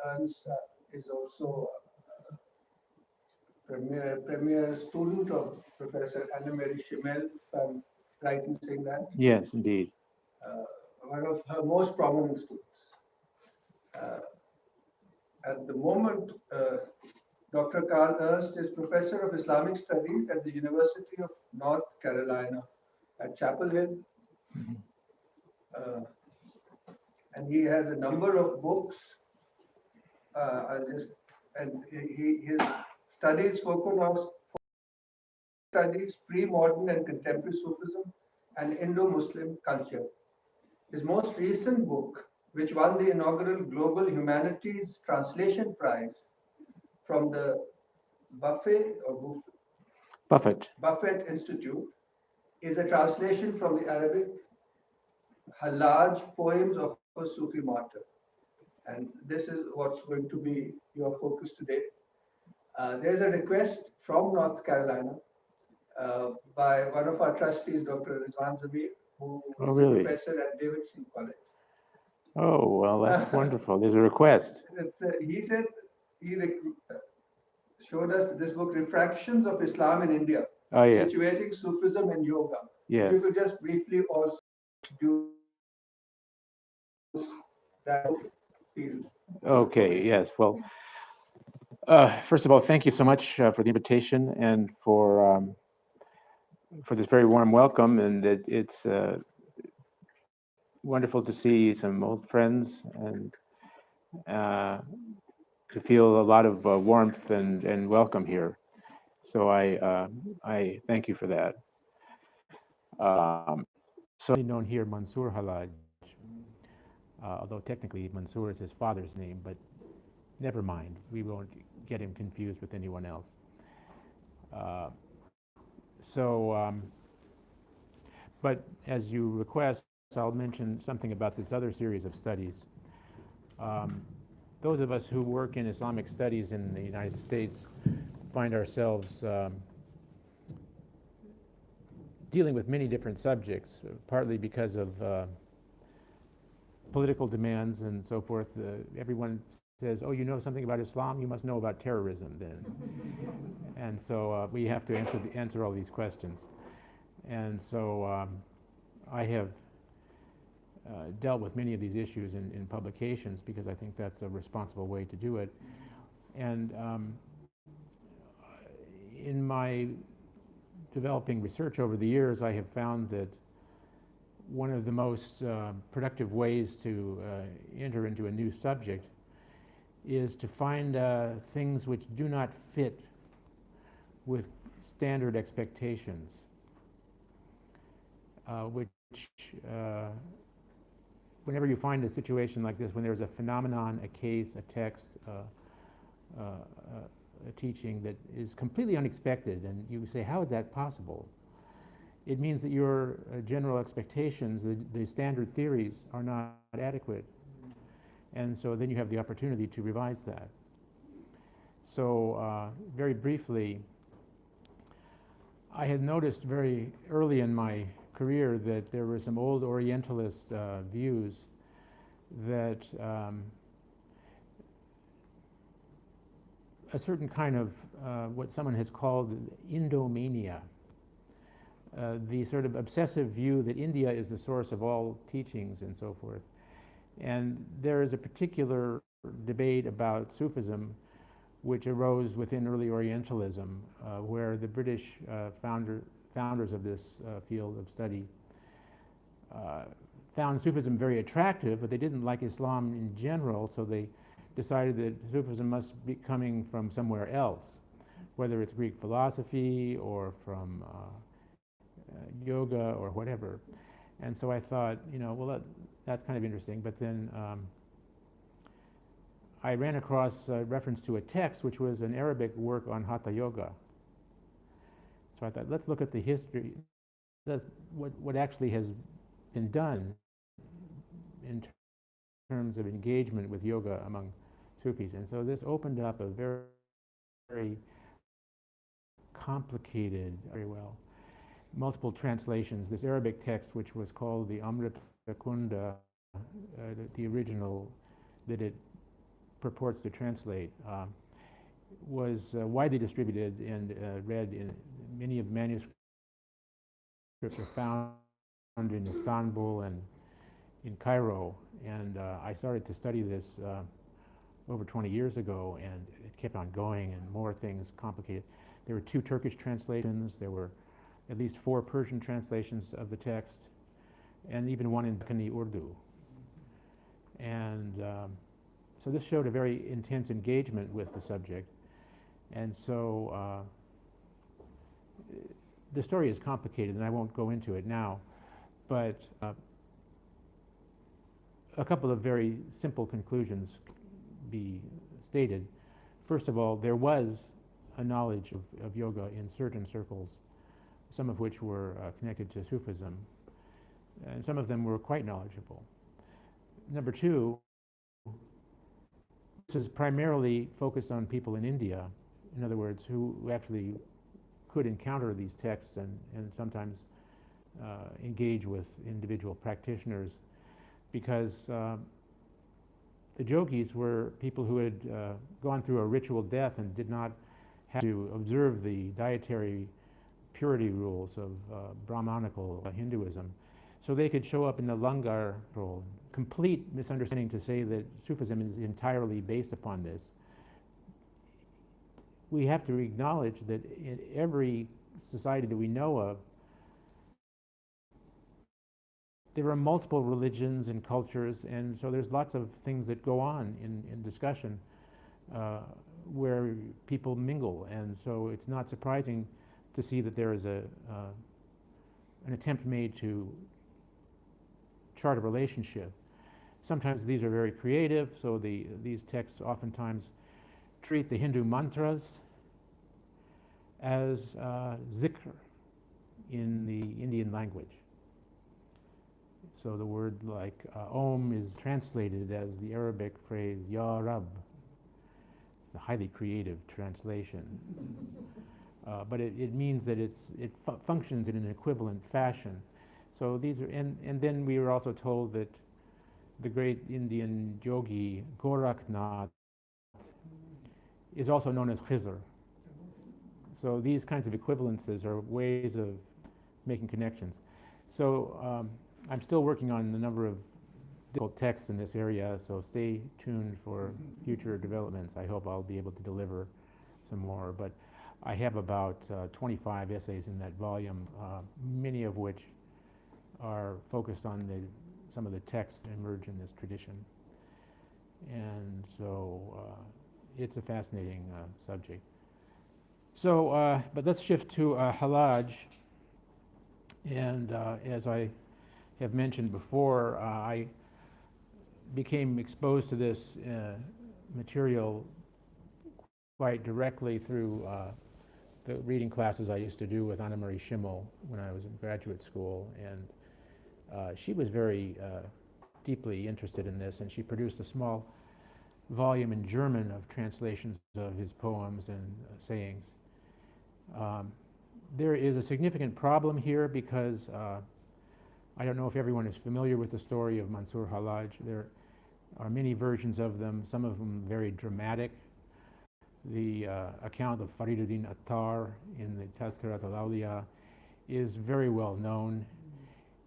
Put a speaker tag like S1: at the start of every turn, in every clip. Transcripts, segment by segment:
S1: Ernst is also premier student of Professor Anne-Marie Schimmel, if I'm right in saying that.
S2: Yes, indeed.
S1: Uh, One of her most prominent students. Uh, at the moment, Dr. Carl Ernst is Professor of Islamic Studies at the University of North Carolina at Chapel Hill. Uh, and he has a number of books. I'll just, and his studies focus on studies, pre-modern and contemporary Sufism and Indo-Muslim culture. His most recent book, which won the inaugural Global Humanities Translation Prize from the
S2: Buffett.
S1: Buffett Institute, is a translation from the Arabic Al-Hallaj poems of a Sufi martyr. And this is what's going to be your focus today. There's a request from North Carolina by one of our trustees, Dr. Rizwan Zabir, who is a
S2: really?
S1: professor at Davidson College.
S2: Oh, well, that's wonderful. There's a request.
S1: He said he showed us this book, Refractions of Islam in India,
S2: Oh, yes.
S1: situating Sufism and Yoga.
S2: Yes.
S1: If you could just briefly also do that field.
S2: Okay, yes. Well, first of all, thank you so much for the invitation and for this very warm welcome. And it's wonderful to see some old friends and to feel a lot of warmth and welcome here. So I thank you for that. So known here Mansur Halaj, although technically Mansur is his father's name, but never mind. We won't get him confused with anyone else. But as you request, I'll mention something about this other series of studies. Those of us who work in Islamic studies in the United States find ourselves dealing with many different subjects, partly because of political demands and so forth. Everyone says, oh, you know something about Islam? You must know about terrorism then. And so we have to answer all these questions. And so I have dealt with many of these issues in publications because I think that's a responsible way to do it. And in my developing research over the years, I have found that one of the most productive ways to enter into a new subject is to find things which do not fit with standard expectations, which whenever you find a situation like this, when there's a phenomenon, a case, a text, a teaching that is completely unexpected, and you say, how is that possible? It means that your general expectations, the standard theories, are not adequate. And so then you have the opportunity to revise that. So very briefly, I had noticed very early in my career that there were some old Orientalist views that a certain kind of what someone has called Indomania, the sort of obsessive view that India is the source of all teachings and so forth. And there is a particular debate about Sufism which arose within early Orientalism, where the British founders of this field of study found Sufism very attractive, but they didn't like Islam in general, so they decided that Sufism must be coming from somewhere else, whether it's Greek philosophy or from yoga or whatever. And so I thought, well, that's kind of interesting. But then I ran across a reference to a text which was an Arabic work on Hatha Yoga. So I thought, let's look at the history, what actually has been done in terms of engagement with yoga among Sufis. And so this opened up a very, very complicated, very well, multiple translations. This Arabic text, which was called the Amrita Kunda, the original that it purports to translate, was widely distributed and read in many of the manuscripts are found in Istanbul and in Cairo. And I started to study this over 20 years ago, and it kept on going and more things complicated. There were 2 Turkish translations, there were at least 4 Persian translations of the text, and even one in Dakhani Urdu. And so this showed a very intense engagement with the subject. And so the story is complicated, and I won't go into it now, but a couple of very simple conclusions be stated. First of all, there was a knowledge of yoga in certain circles, some of which were connected to Sufism, and some of them were quite knowledgeable. Number 2, this is primarily focused on people in India, in other words, who actually could encounter these texts and sometimes engage with individual practitioners, because the yogis were people who had gone through a ritual death and did not have to observe the dietary purity rules of Brahmanical Hinduism. So they could show up in the langar role. Complete misunderstanding to say that Sufism is entirely based upon this. We have to acknowledge that in every society that we know of, there are multiple religions and cultures, and so there's lots of things that go on in discussion where people mingle, and so it's not surprising to see that there is an attempt made to chart a relationship. Sometimes these are very creative, so these texts oftentimes treat the Hindu mantras as zikr in the Indian language. So the word like Om is translated as the Arabic phrase Ya Rab. It's a highly creative translation. But it means that it functions in an equivalent fashion. So these are, and then we were also told that the great Indian yogi Gorakhnath is also known as Khizr. So these kinds of equivalences are ways of making connections. So I'm still working on a number of difficult texts in this area, so stay tuned for future developments. I hope I'll be able to deliver some more. But I have about 25 essays in that volume, many of which are focused on some of the texts that emerge in this tradition. And so it's a fascinating subject. So, but let's shift to Hallaj. And as I have mentioned before, I became exposed to this material quite directly through the reading classes I used to do with Anna Marie Schimmel when I was in graduate school. And she was very deeply interested in this, and she produced a small volume in German of translations of his poems and sayings. There is a significant problem here because I don't know if everyone is familiar with the story of Mansur Hallaj. There are many versions of them, some of them very dramatic. The account of Fariduddin Attar in the Tazkirat al-Awliya is very well known.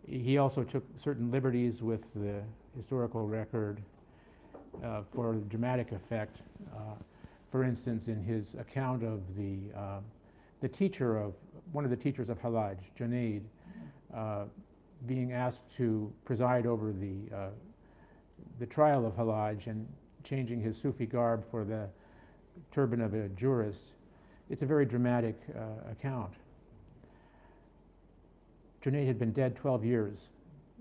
S2: He also took certain liberties with the historical record for dramatic effect. For instance, in his account of the teacher of, one of the teachers of Hallaj, Junaid, being asked to preside over the trial of Hallaj and changing his Sufi garb for the turban of a jurist. It's a very dramatic account. Junaid had been dead 12 years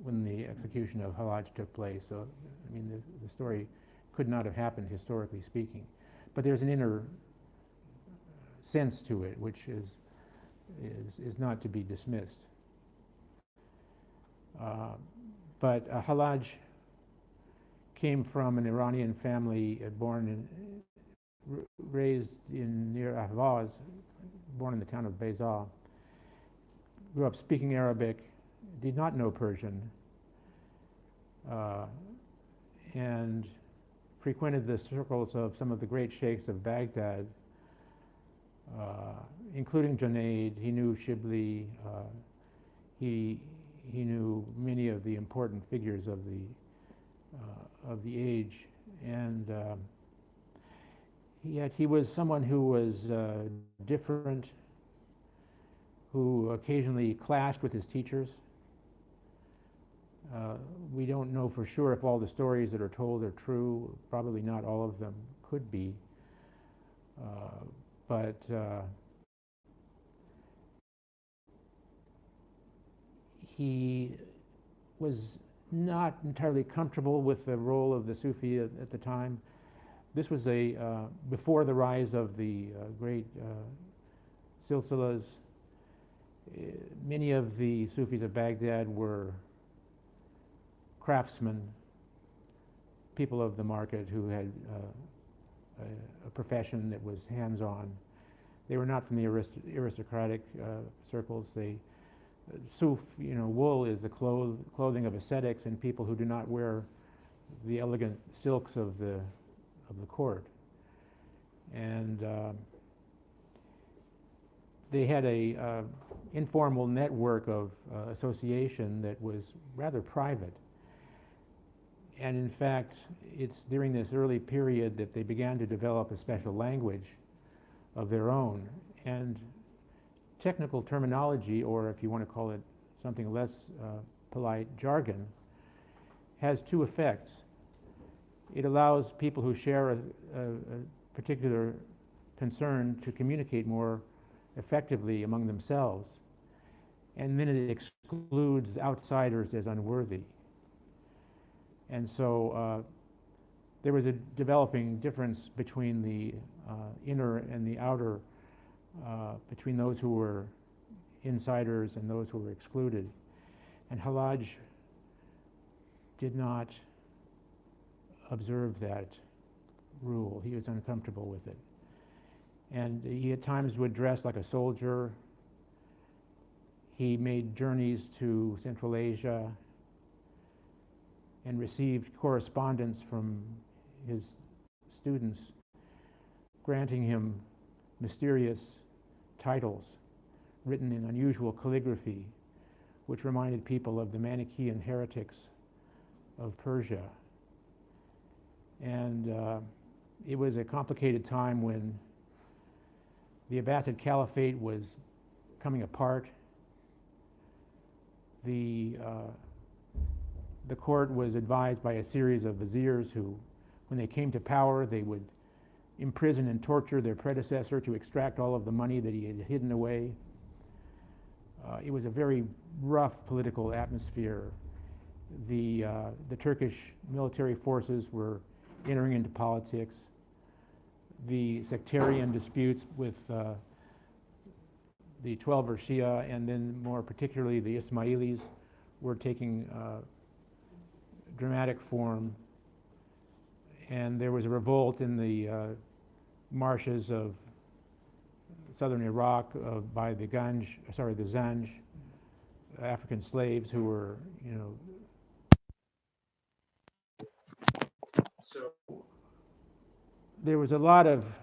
S2: when the execution of Hallaj took place, so I mean the story could not have happened historically speaking. But there's an inner sense to it which is not to be dismissed. But Hallaj came from an Iranian family, raised near Ahvaz, born in the town of Bayza. Grew up speaking Arabic, did not know Persian, and frequented the circles of some of the great sheikhs of Baghdad, including Junaid. He knew Shibli. He knew many of the important figures of the age, and yet he was someone who was different, who occasionally clashed with his teachers. We don't know for sure if all the stories that are told are true. Probably not all of them could be. But he was not entirely comfortable with the role of the Sufi at the time. This was before the rise of the great silsilas. Many of the Sufis of Baghdad were craftsmen, people of the market who had a profession that was hands-on. They were not from the aristocratic circles. Suf, wool is the clothing of ascetics and people who do not wear the elegant silks of the court. And they had a informal network of association that was rather private. And in fact, it's during this early period that they began to develop a special language of their own. And technical terminology, or if you want to call it something less polite, jargon, has two effects. It allows people who share a particular concern to communicate more effectively among themselves, and then it excludes outsiders as unworthy. And so there was a developing difference between the inner and the outer, between those who were insiders and those who were excluded. And Hallaj did not observe that rule. He was uncomfortable with it. And he at times would dress like a soldier. He made journeys to Central Asia and received correspondence from his students granting him mysterious titles written in unusual calligraphy, which reminded people of the Manichaean heretics of Persia. And it was a complicated time when the Abbasid Caliphate was coming apart. The court was advised by a series of viziers who, when they came to power, they would imprison and torture their predecessor to extract all of the money that he had hidden away. It was a very rough political atmosphere. The Turkish military forces were entering into politics. The sectarian disputes with the Twelver Shia, and then more particularly the Ismailis, were taking dramatic form. And there was a revolt in the marshes of southern Iraq by the Zanj, African slaves who were, So there was a lot of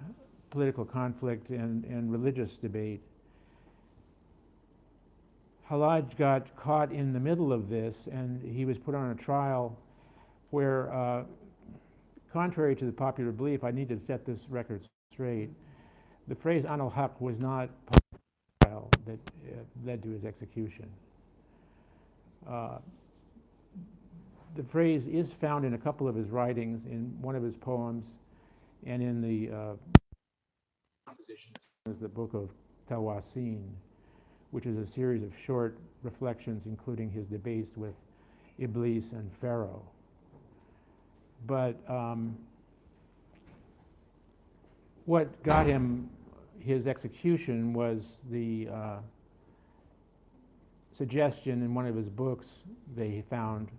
S2: political conflict and religious debate. Hallaj got caught in the middle of this, and he was put on a trial where, contrary to the popular belief, I need to set this record straight, the phrase Al-Hallaj was not part of the trial that led to his execution. The phrase is found in a couple of his writings, in one of his poems, and in the composition is the book of Tawasin, which is a series of short reflections, including his debates with Iblis and Pharaoh. But what got him his execution was the suggestion in one of his books they found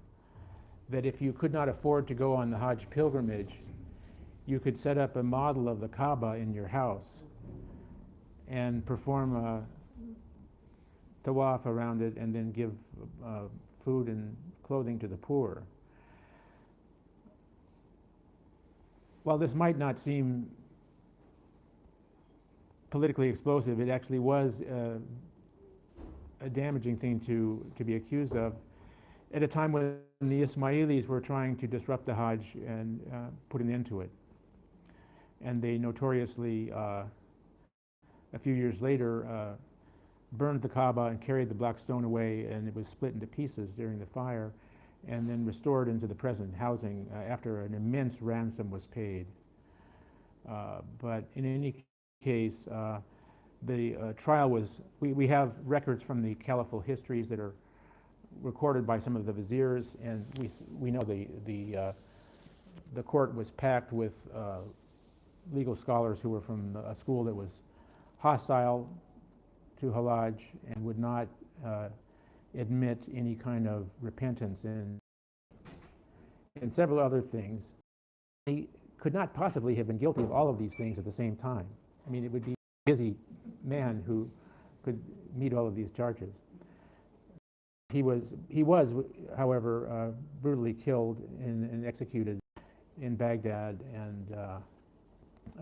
S2: that if you could not afford to go on the Hajj pilgrimage, you could set up a model of the Kaaba in your house and perform a tawaf around it and then give food and clothing to the poor. while this might not seem politically explosive, it actually was a damaging thing to be accused of at a time when the Ismailis were trying to disrupt the Hajj and put an end to it. And they notoriously, a few years later, burned the Kaaba and carried the black stone away, and it was split into pieces during the fire, and then restored into the present housing after an immense ransom was paid. But in any case, the trial was, we have records from the caliphal histories that are recorded by some of the viziers, and we know the court was packed with legal scholars who were from a school that was hostile to Hallaj and would not admit any kind of repentance and several other things. He could not possibly have been guilty of all of these things at the same time. I mean, it would be a busy man who could meet all of these charges. He was, however, brutally killed and executed in Baghdad, and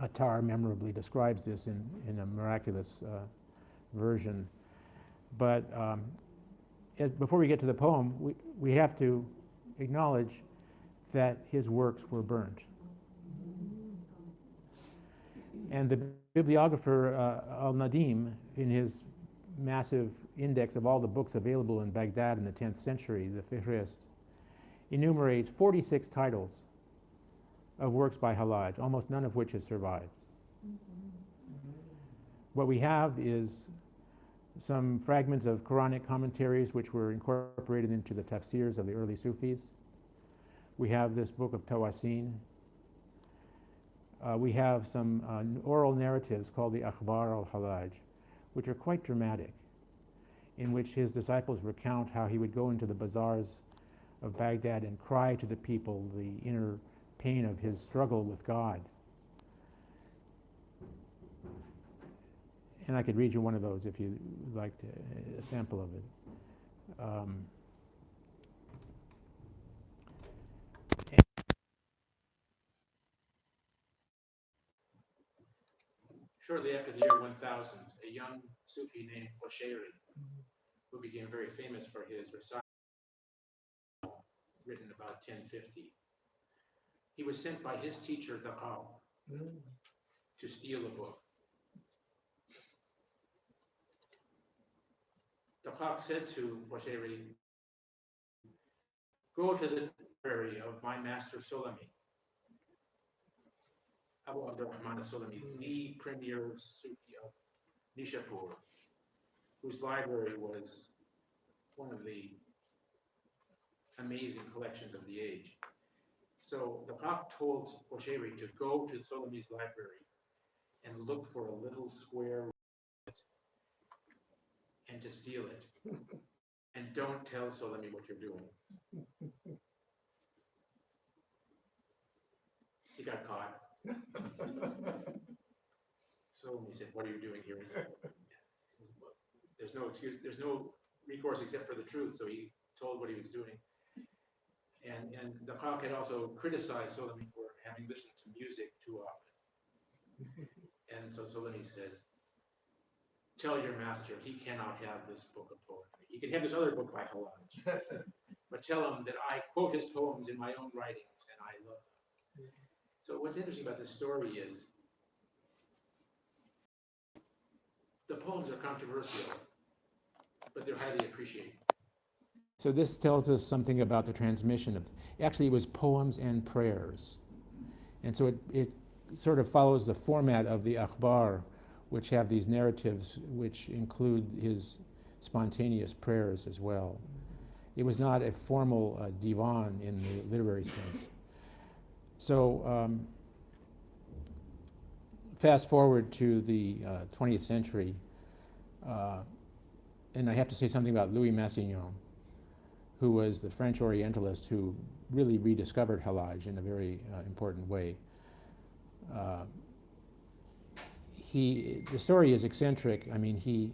S2: Attar memorably describes this in a miraculous version. But before we get to the poem, we have to acknowledge that his works were burnt. And the bibliographer Al-Nadim, in his massive index of all the books available in Baghdad in the 10th century, the Fihrist, enumerates 46 titles of works by Hallaj, almost none of which has survived. What we have is some fragments of Quranic commentaries which were incorporated into the tafsirs of the early Sufis. We have this book of Tawasin. We have some oral narratives called the Akhbar al-Hallaj, which are quite dramatic, in which his disciples recount how he would go into the bazaars of Baghdad and cry to the people the inner pain of his struggle with God. And I could read you one of those if you'd like a sample of it. Shortly after the year 1000, a young Sufi named Qushayri, who became very famous for his recital, written about 1050, he was sent by his teacher, Daqal, to steal a book. Daqal said to Qushayri, "Go to the library of my master Solami, Abu Abdurrahman al-Solami, the premier Sufi of Nishapur, whose library was one of the amazing collections of the age." So the Pap told Qushayri to go to Solami's library and look for a little square and to steal it. And don't tell Solami what you're doing. He got caught. Solami said, "What are you doing here?" He said, "There's no excuse, there's no recourse except for the truth." So he told what he was doing. And the Qaq had also criticized Solami for having listened to music too often. And so Solami said, "Tell your master he cannot have this book of poetry. He can have this other book by Hallaj. But tell him that I quote his poems in my own writings and I love them." So what's interesting about this story is the poems are controversial, but they're highly appreciated. So this tells us something about the transmission of, actually it was poems and prayers. And so it sort of follows the format of the akhbar, which have these narratives which include his spontaneous prayers as well. It was not a formal divan in the literary sense. So fast forward to the 20th century, and I have to say something about Louis Massignon, who was the French Orientalist who really rediscovered Hallaj in a very important way. The story is eccentric. I mean, he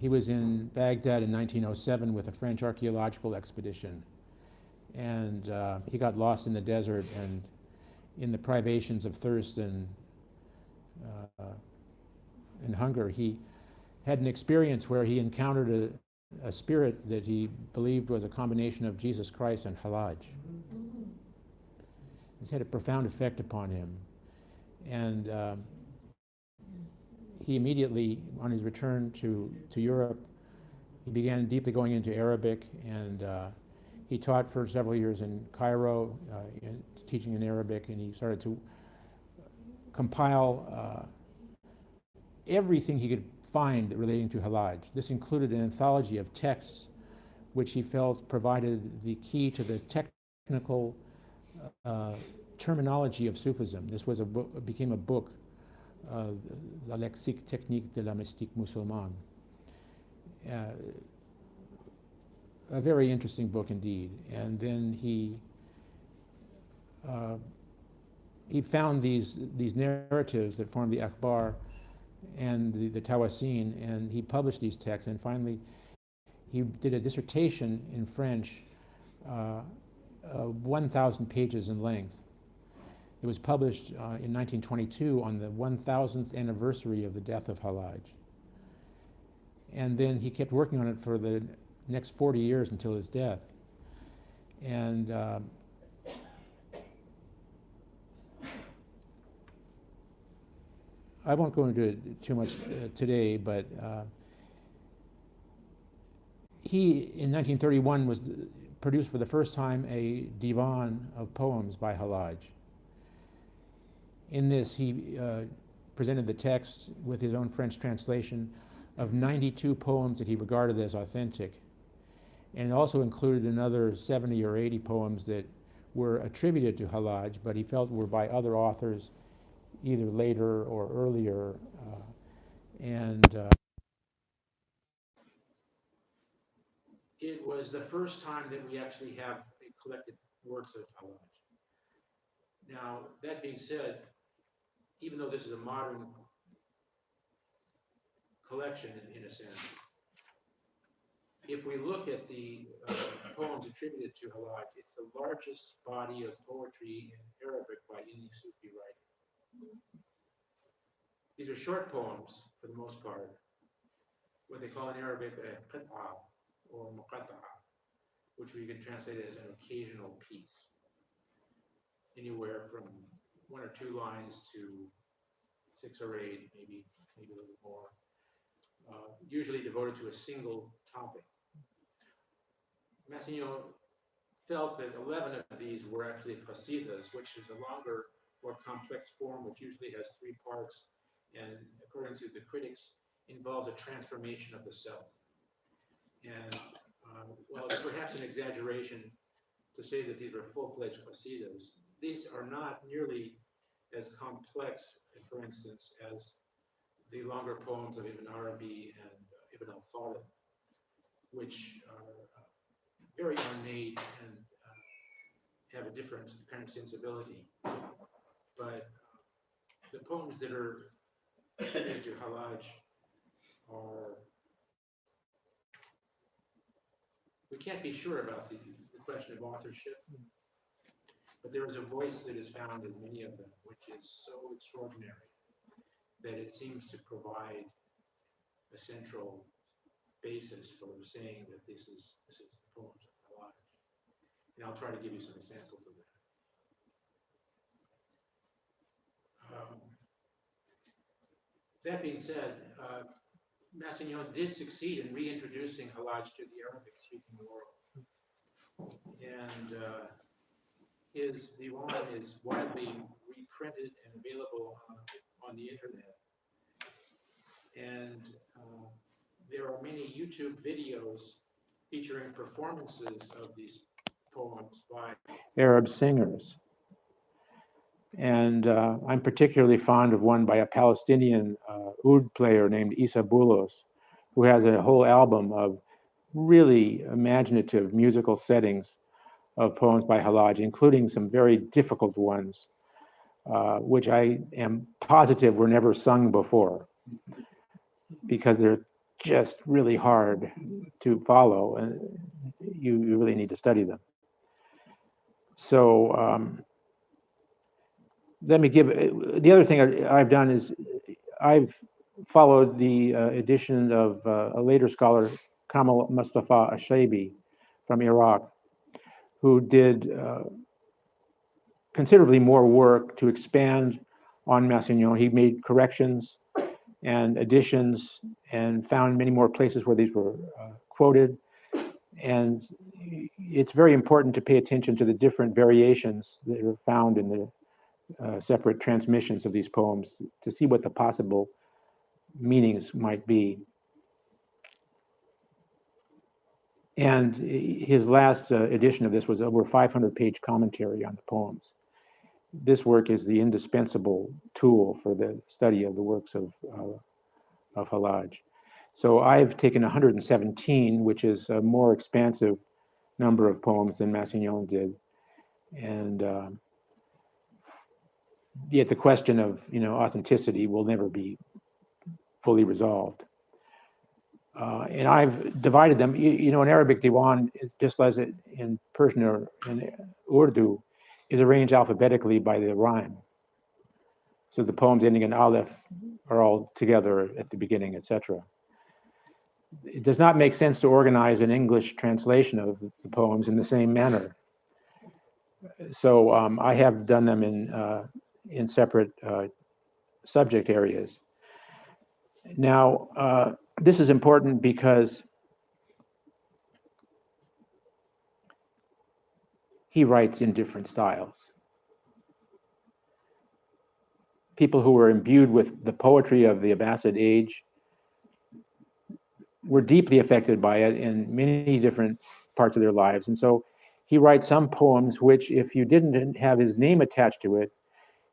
S2: was in Baghdad in 1907 with a French archaeological expedition, and he got lost in the desert, and in the privations of thirst and hunger, he had an experience where he encountered a spirit that he believed was a combination of Jesus Christ and Hallaj. This had a profound effect upon him. And he immediately, on his return to Europe, he began deeply going into Arabic, and he taught for several years in Cairo, teaching in Arabic, and he started to compile everything he could find relating to Hallaj. This included an anthology of texts which he felt provided the key to the technical terminology of Sufism. This was became a book, La Lexique Technique de la Mystique Musulmane. A very interesting book indeed. And then he found these narratives that form the Akhbar and the Tawasin, and he published these texts. And finally, he did a dissertation in French, 1,000 pages in length. It was published in 1922 on the 1,000th anniversary of the death of Hallaj. And then he kept working on it for the next 40 years until his death. And I won't go into it too much today, but he, in 1931, produced for the first time a divan of poems by Hallaj. In this, he presented the text with his own French translation of 92 poems that he regarded as authentic. And it also included another 70 or 80 poems that were attributed to Hallaj, but he felt were by other authors, either later or earlier. It was the first time that we actually have collected works of Hallaj. Now, that being said, even though this is a modern collection in a sense, if we look at the poems attributed to Hallaj, it's the largest body of poetry in Arabic by any Sufi writer. These are short poems, for the most part, what they call in Arabic a qit'a or muqatta'a, which we can translate as an occasional piece. Anywhere from 1 or 2 lines to 6 or 8, maybe a little bit more, usually devoted to a single topic. Massignon felt that 11 of these were actually qasidas, which is a longer, more complex form, which usually has 3 parts, and according to the critics, involves a transformation of the self. And while it's perhaps an exaggeration to say that these were full-fledged qasidas, these are not nearly as complex, for instance, as the longer poems of Ibn Arabi and Ibn al-Farid, which are very ornate and have a different kind of sensibility. But the poems that are attributed to Hallaj are, we can't be sure about the question of authorship, but there is a voice that is found in many of them, which is so extraordinary that it seems to provide a central basis for saying that this is the poems of Hallaj. And I'll try to give you some examples of that. That being said, Massignon did succeed in reintroducing Hallaj to the Arabic-speaking world. And his divan is widely reprinted and available on the internet. And there are many YouTube videos featuring performances of these poems by Arab singers. And I'm particularly fond of one by a Palestinian oud player named Issa Boulos, who has a whole album of really imaginative musical settings of poems by Hallaj, including some very difficult ones, which I am positive were never sung before, because they're just really hard to follow, and you really need to study them. So let me give, the other thing I've done is I've followed the edition of a later scholar, Kamal Mustafa Ashaibi from Iraq, who did considerably more work to expand on Massignon. He made corrections and additions and found many more places where these were quoted. And it's very important to pay attention to the different variations that are found in the separate transmissions of these poems to see what the possible meanings might be. And his last edition of this was over 500-page commentary on the poems. This work is the indispensable tool for the study of the works of Hallaj. So I've taken 117, which is a more expansive number of poems than Massignon did. And yet the question of authenticity will never be fully resolved. And I've divided them, in Arabic diwan, just as in Persian or in Urdu, is arranged alphabetically by the rhyme. So the poems ending in aleph are all together at the beginning, etc. It does not make sense to organize an English translation of the poems in the same manner. So I have done them in separate subject areas. Now, this is important because he writes in different styles. People who were imbued with the poetry of the Abbasid age were deeply affected by it in many different parts of their lives. And so he writes some poems which, if you didn't have his name attached to it,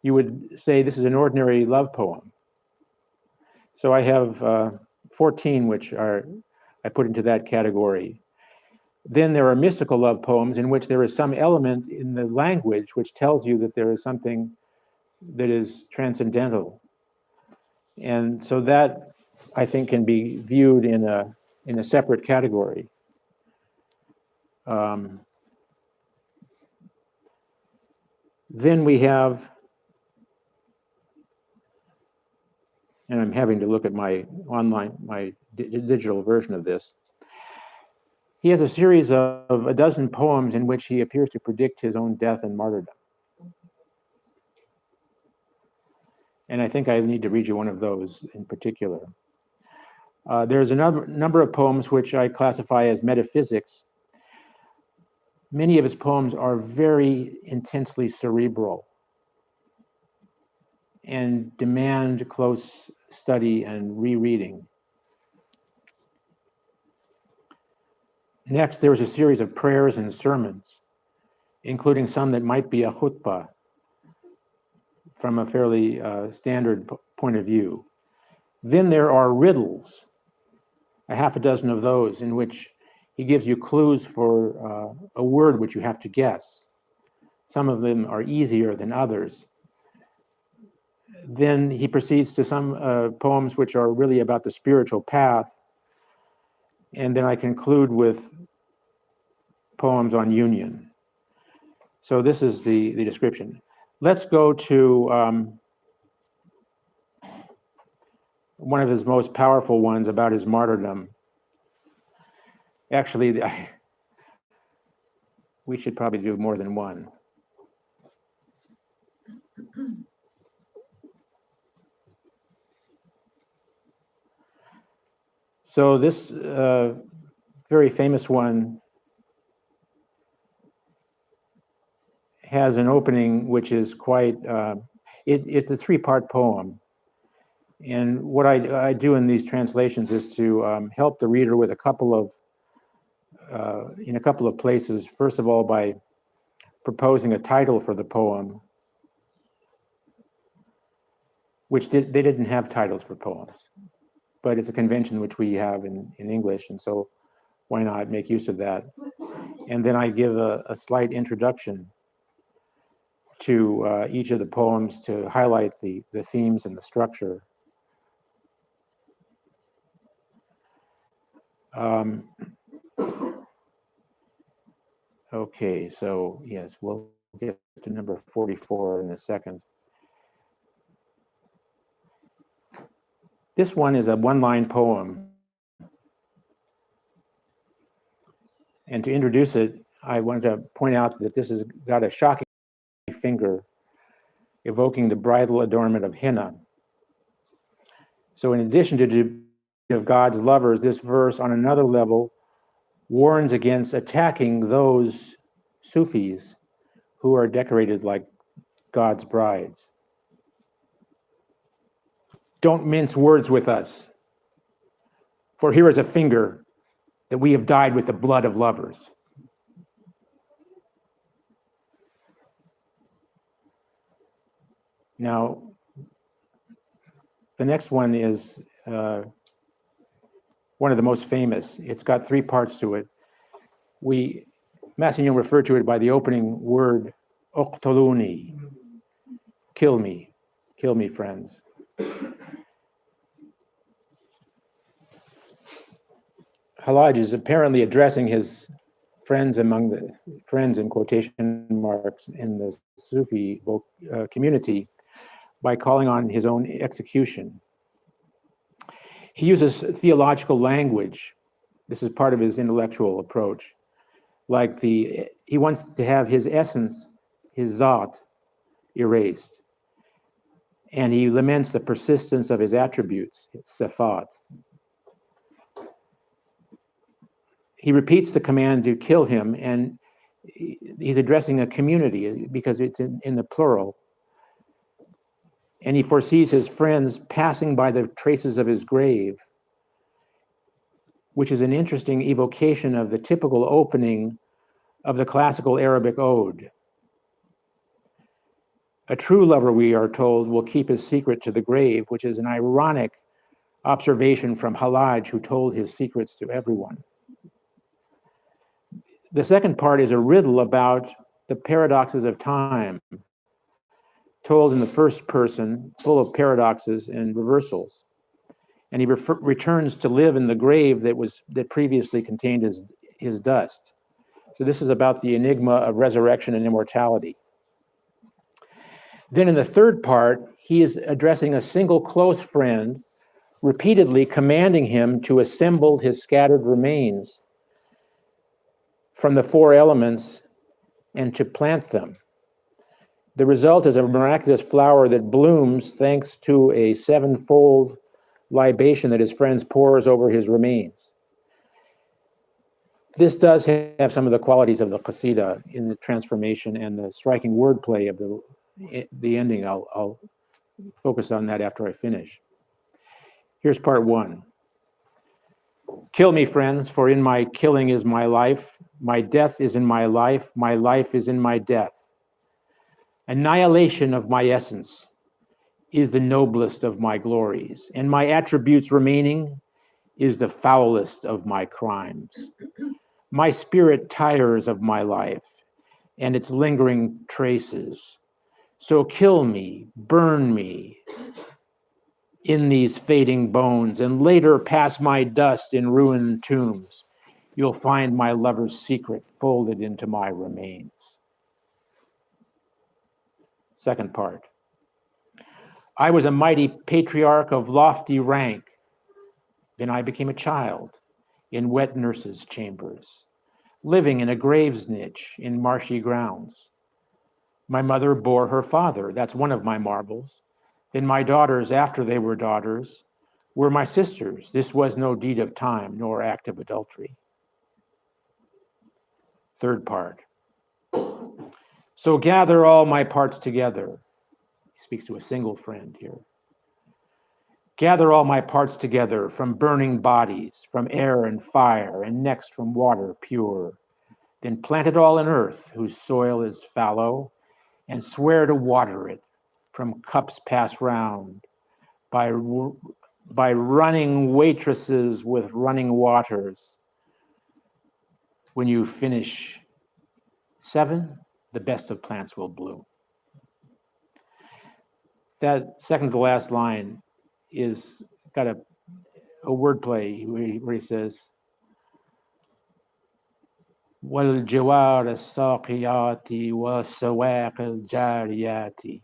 S2: you would say this is an ordinary love poem. So I have 14 which I put into that category. Then there are mystical love poems in which there is some element in the language which tells you that there is something that is transcendental. And so that, I think, can be viewed in a separate category. Then we have, and I'm having to look at my digital version of this. He has a series of a dozen poems in which he appears to predict his own death and martyrdom. And I think I need to read you one of those in particular. There's a number of poems which I classify as metaphysics. Many of his poems are very intensely cerebral and demand close study and rereading. Next, there was a series of prayers and sermons, including some that might be a khutbah from a fairly standard point of view. Then there are riddles, a half a dozen of those, in which he gives you clues for a word which you have to guess. Some of them are easier than others. Then he proceeds to some poems which are really about the spiritual path. And then I conclude with poems on union. So this is the description. Let's go to one of his most powerful ones about his martyrdom. Actually, we should probably do more than one. So this very famous one has an opening which is quite, it's a three-part poem. And what I do in these translations is to help the reader with a couple of places. First of all, by proposing a title for the poem, which they didn't have titles for poems, but it's a convention which we have in English, and so why not make use of that? And then I give a slight introduction to each of the poems to highlight the themes and the structure. Okay, so yes, we'll get to number 44 in a second. This one is a one-line poem. And to introduce it, I wanted to point out that this has got a shocking finger evoking the bridal adornment of henna. So in addition to of God's lovers, this verse on another level warns against attacking those Sufis who are decorated like God's brides. Don't mince words with us, for here is a finger that we have dyed with the blood of lovers. Now, the next one is one of the most famous. It's got three parts to it. Massignon referred to it by the opening word, "Oqtuluni," kill me, friends. Hallaj is apparently addressing his friends among the friends in quotation marks in the Sufi community by calling on his own execution. He uses theological language. This is part of his intellectual approach. Like he wants to have his essence, his zat, erased. And he laments the persistence of his attributes, his sifat. He repeats the command to kill him, and he's addressing a community because it's in the plural. And he foresees his friends passing by the traces of his grave, which is an interesting evocation of the typical opening of the classical Arabic ode. A true lover, we are told, will keep his secret to the grave, which is an ironic observation from Hallaj, who told his secrets to everyone. The second part is a riddle about the paradoxes of time, told in the first person, full of paradoxes and reversals. And he returns to live in the grave that previously contained his dust. So this is about the enigma of resurrection and immortality. Then in the third part, he is addressing a single close friend, repeatedly commanding him to assemble his scattered remains from the four elements and to plant them. The result is a miraculous flower that blooms thanks to a sevenfold libation that his friends pours over his remains. This does have some of the qualities of the Qasida in the transformation and the striking wordplay of the ending. I'll focus on that after I finish. Here's part one. Kill me, friends, for in my killing is my life. My death is in my life is in my death. Annihilation of my essence is the noblest of my glories, and my attributes remaining is the foulest of my crimes. My spirit tires of my life and its lingering traces. So kill me, burn me in these fading bones, and later pass my dust in ruined tombs. You'll find my lover's secret folded into my remains. Second part. I was a mighty patriarch of lofty rank. Then I became a child in wet nurses' chambers, living in a grave's niche in marshy grounds. My mother bore her father. That's one of my marvels. Then my daughters, after they were daughters, were my sisters. This was no deed of time, nor act of adultery. Third part. So gather all my parts together. He speaks to a single friend here. Gather all my parts together from burning bodies, from air and fire, and next from water pure. Then plant it all in earth, whose soil is fallow, and swear to water it from cups passed round by running waitresses with running waters. When you finish 7, the best of plants will bloom. That second to last line is got a wordplay where he says, وَالْجِوَارِ السَّاقِيَاتِ وَالسَّوَاقِ الْجَارِيَاتِ.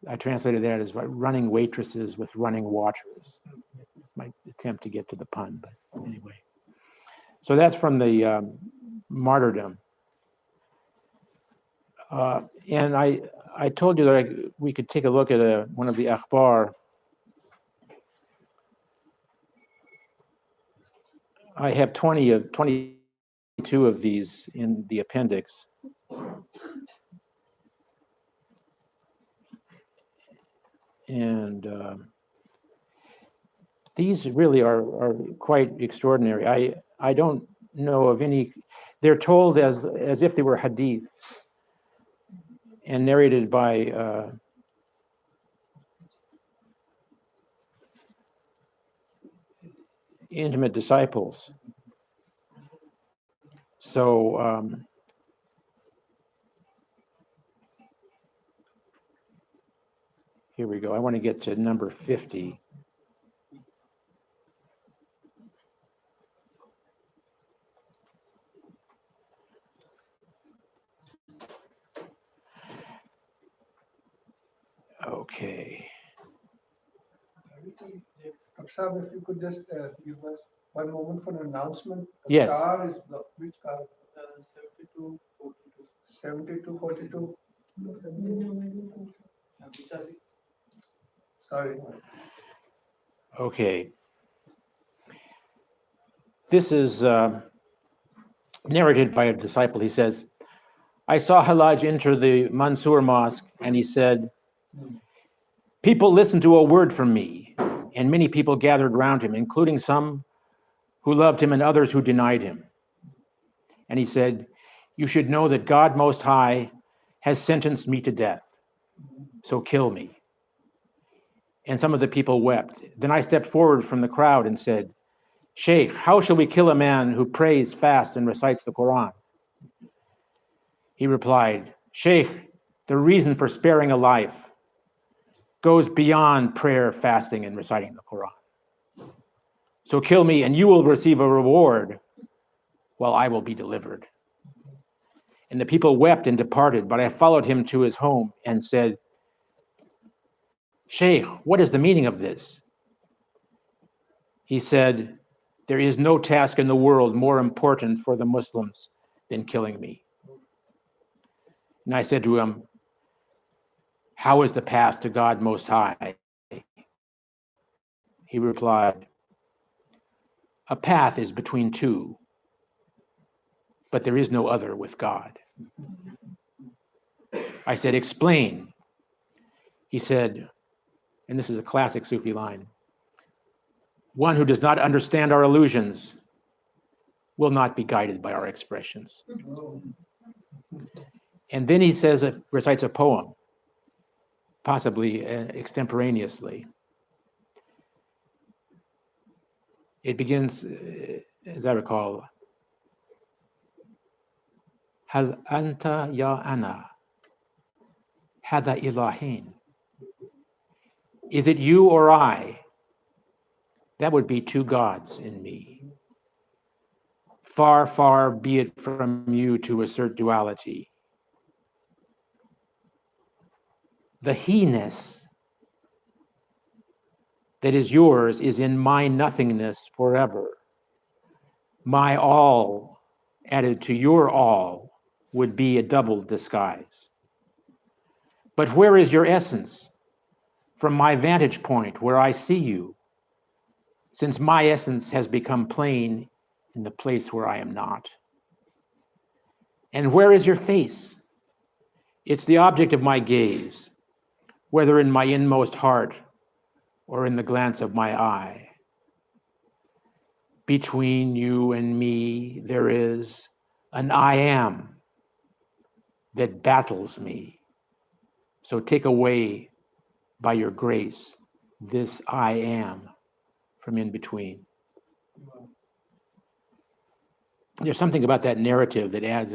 S2: I translated that as running waitresses with running waters. My attempt to get to the pun, but anyway. So that's from the martyrdom. And I told you that we could take a look at one of the akhbar. I have 22 of these in the appendix. And these really are quite extraordinary. I don't know of any. They're told as if they were hadith and narrated by intimate disciples. So here we go. I want to get to number 50. Okay.
S1: Sir, if you could just give us one moment for an announcement. The
S2: Yes.
S1: car is which car? 7242. 7242. Sorry.
S2: Okay. This is narrated by a disciple. He says, I saw Hallaj enter the Mansur mosque, and he said, people listened to a word from me, and many people gathered around him, including some who loved him and others who denied him. And he said, you should know that God Most High has sentenced me to death, so kill me. And some of the people wept. Then I stepped forward from the crowd and said, Sheikh, how shall we kill a man who prays, fasts, and recites the Quran? He replied, Sheikh, the reason for sparing a life goes beyond prayer, fasting, and reciting the Quran. So kill me, and you will receive a reward, while I will be delivered. And the people wept and departed, but I followed him to his home and said, Sheikh, what is the meaning of this? He said, there is no task in the world more important for the Muslims than killing me. And I said to him, how is the path to God Most High? He replied, a path is between two, but there is no other with God. I said, explain. He said, and this is a classic Sufi line, one who does not understand our illusions will not be guided by our expressions. And then he says, recites a poem, possibly extemporaneously. It begins, as I recall, Hal anta ya ana, hada ilahin. Is it you or I? That would be two gods in me. Far, far be it from you to assert duality. The he-ness that is yours is in my nothingness forever. My all added to your all would be a double disguise. But where is your essence? From my vantage point, where I see you, since my essence has become plain in the place where I am not. And where is your face? It's the object of my gaze, whether in my inmost heart or in the glance of my eye. Between you and me, there is an I am that battles me. So take away by your grace this I am from in between. There's something about that narrative that adds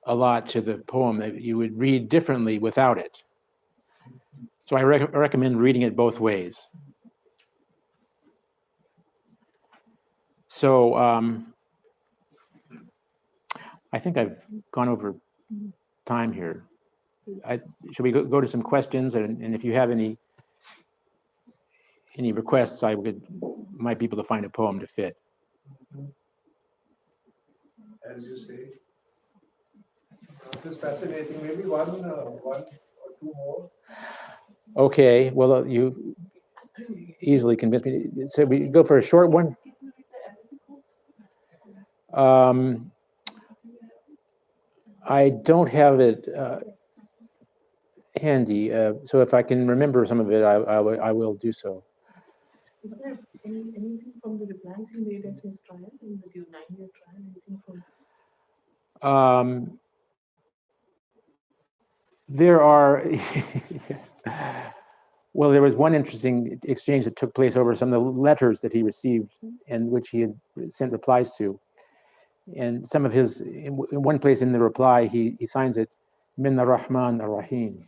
S2: a lot to the poem that you would read differently without it. So I recommend reading it both ways. So I think I've gone over time here. should we go to some questions? And if you have any requests, might be able to find a poem to fit.
S1: As you say. This is fascinating. Maybe one or two more.
S2: Okay, well, you easily convinced me. So we go for a short one? I don't have it handy, so if I can remember some of it, I will do so.
S3: Is there anything from the replies he made at his trial, in the 9-year trial, anything from?
S2: There are, well, there was one interesting exchange that took place over some of the letters that he received and which he had sent replies to. And some of his, in one place in the reply, he signs it, Min ar-Rahman ar-Rahim.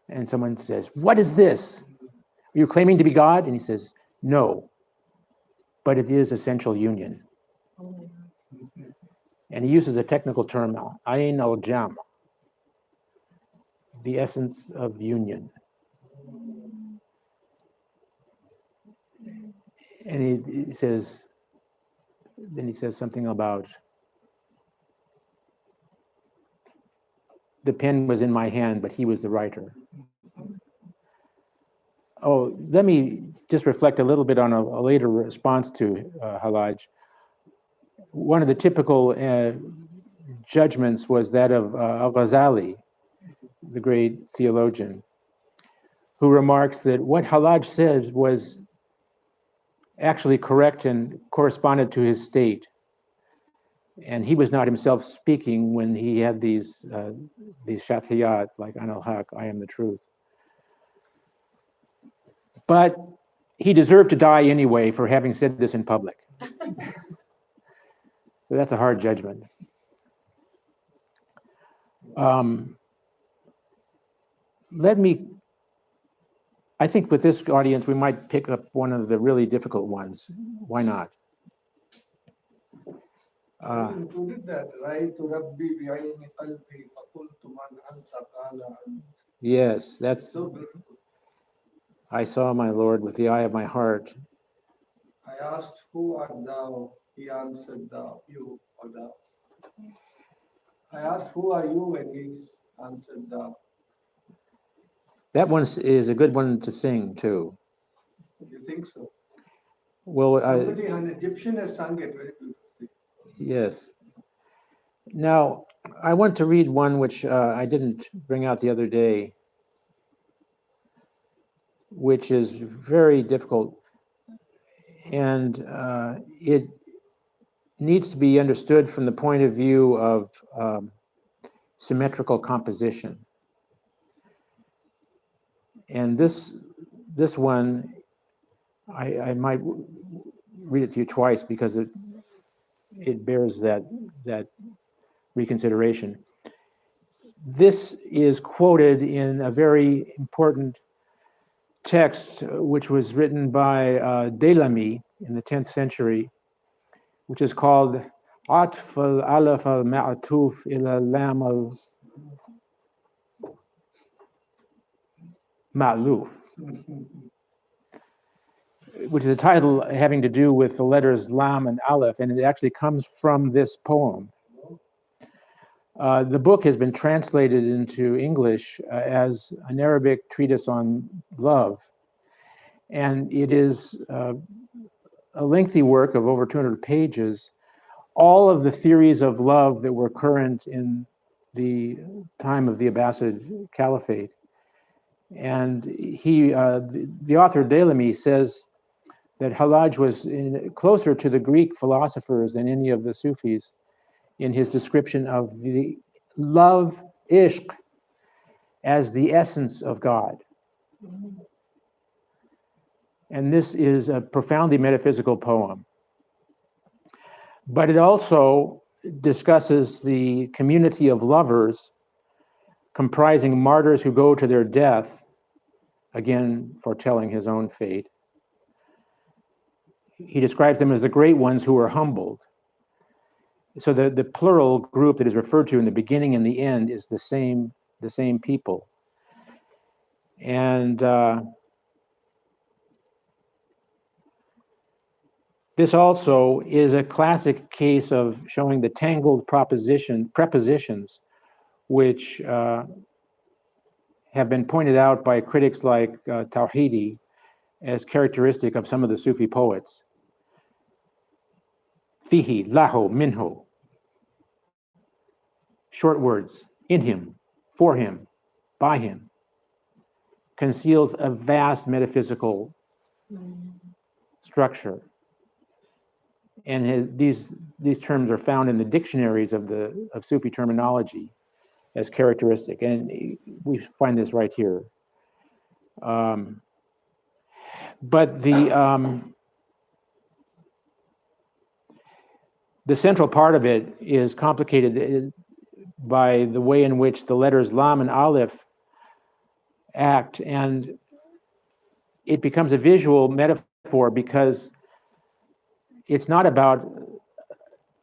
S2: And someone says, what is this? Are you claiming to be God? And he says, no, but it is essential union. And he uses a technical term, Ayn al-Jam, the essence of union. And he says, then he says something about the pen was in my hand, but he was the writer. Oh, let me just reflect a little bit on a later response to Hallaj. One of the typical judgments was that of Al-Ghazali, the great theologian, who remarks that what Hallaj said was actually correct and corresponded to his state. And he was not himself speaking when he had these shathiyat, like Al-Hallaj, I am the truth. But he deserved to die anyway for having said this in public. So that's a hard judgment. I think with this audience, we might pick up one of the really difficult ones. Why not?
S1: I included that. Ra'aytu Rabbi bi'ayni qalbi faqultu man anta qala ant.
S2: Yes, that's,
S1: So beautiful.
S2: I saw my Lord with the eye of my heart.
S1: I asked, who art thou? He answered, thou, you or thou. I asked, who are you? And he answered, thou.
S2: That one is a good one to sing too.
S1: You think so?
S2: Well,
S1: Somebody, an Egyptian, has sung it very beautifully.
S2: yes. Now, I want to read one which I didn't bring out the other day, which is very difficult, and it needs to be understood from the point of view of symmetrical composition. And this one, I might read it to you twice because it bears that reconsideration. This is quoted in a very important text which was written by Daylami in the 10th century, which is called Atf al-Alaf al-Ma'atuf ila Lam al-Ma'luf, which is a title having to do with the letters Lam and Aleph, and it actually comes from this poem. The book has been translated into English as an Arabic treatise on love, and it is a lengthy work of over 200 pages. All of the theories of love that were current in the time of the Abbasid Caliphate. And the author Daylami says that Hallaj was closer to the Greek philosophers than any of the Sufis in his description of the love, ishq, as the essence of God. And this is a profoundly metaphysical poem. But it also discusses the community of lovers comprising martyrs who go to their death, again foretelling his own fate. He describes them as the great ones who were humbled. So the plural group that is referred to in the beginning and the end is the same people. And this also is a classic case of showing the tangled prepositions which have been pointed out by critics like Tawhidi as characteristic of some of the Sufi poets. Fihi, lahu, minhu. Short words, in him, for him, by him, conceals a vast metaphysical structure. And these terms are found in the dictionaries of Sufi terminology as characteristic, and we find this right here. But the central part of it is complicated by the way in which the letters Lam and Aleph act, and it becomes a visual metaphor because it's not about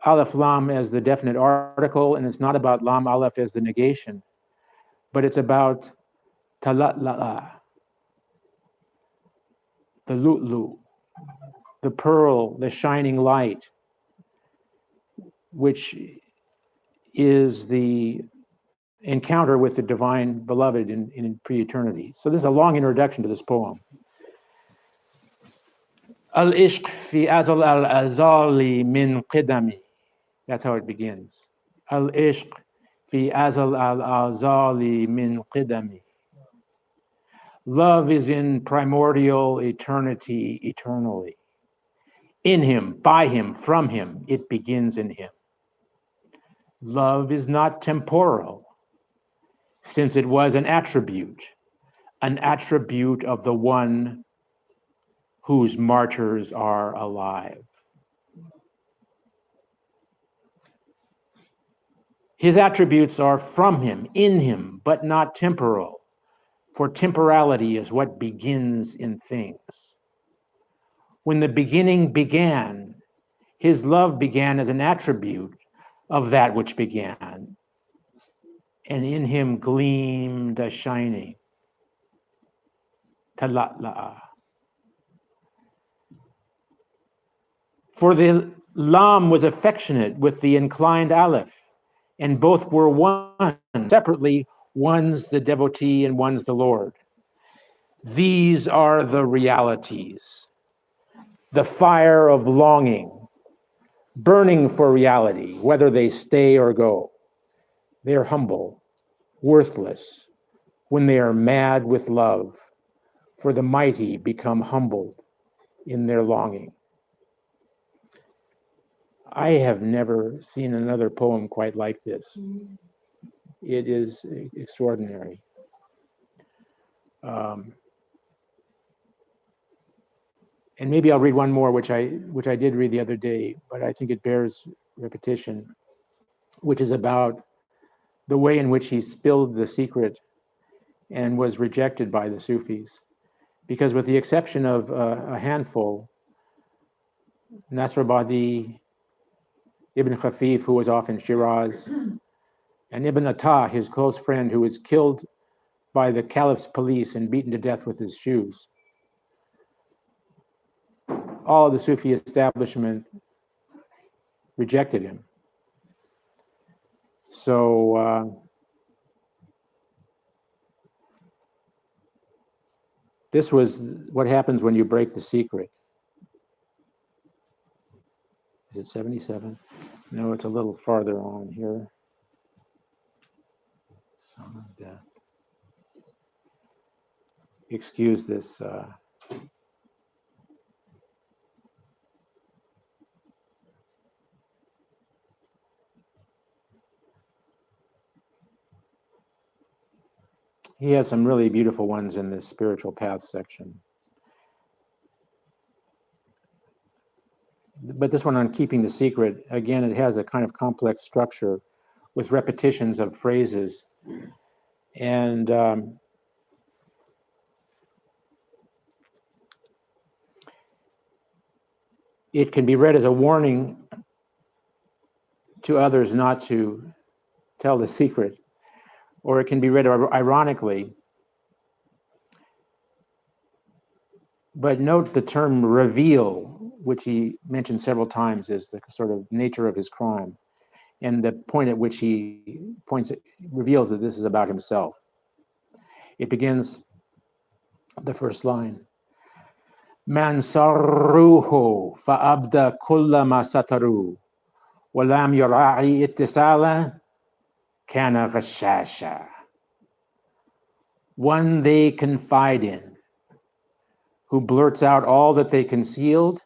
S2: Aleph Lam as the definite article, and it's not about Lam Aleph as the negation, but it's about Talatla'a, the lu'lu, the pearl, the shining light, which is the encounter with the divine beloved in pre-eternity. So this is a long introduction to this poem. Al-ishq fi azal al-azali min qidami. That's how it begins. Al-ishq fi azal al-azali min qidami. Love is in primordial eternity, eternally. In him, by him, from him, it begins in him. Love is not temporal, since it was an attribute of the one whose martyrs are alive. His attributes are from him, in him, but not temporal, for temporality is what begins in things. When the beginning began, his love began as an attribute of that which began, and in him gleamed a shining. Talatla'a. For the Lam was affectionate with the inclined Aleph, and both were one. Separately, one's the devotee and one's the Lord. These are the realities. The fire of longing, burning for reality, whether they stay or go. They are humble, worthless, when they are mad with love, for the mighty become humbled in their longing. I have never seen another poem quite like this. It is extraordinary. And maybe I'll read one more, which I did read the other day, but I think it bears repetition, which is about the way in which he spilled the secret and was rejected by the Sufis. Because with the exception of a handful, Nasrabadi, Ibn Khafif, who was off in Shiraz, and Ibn Atta, his close friend, who was killed by the caliph's police and beaten to death with his shoes. All of the Sufi establishment rejected him. So this was what happens when you break the secret. Is it 77? No, it's a little farther on here. Song of Death. Excuse this. He has some really beautiful ones in this spiritual path section. But this one on keeping the secret, again, it has a kind of complex structure with repetitions of phrases. And it can be read as a warning to others not to tell the secret, or it can be read ironically. But note the term reveal, which he mentioned several times as the sort of nature of his crime, and the point at which he reveals that this is about himself. It begins, the first line, Mansaruhu fa'abda kulla ma sataru, walam yura'i ittisala kana ghashasha. One they confide in, who blurts out all that they concealed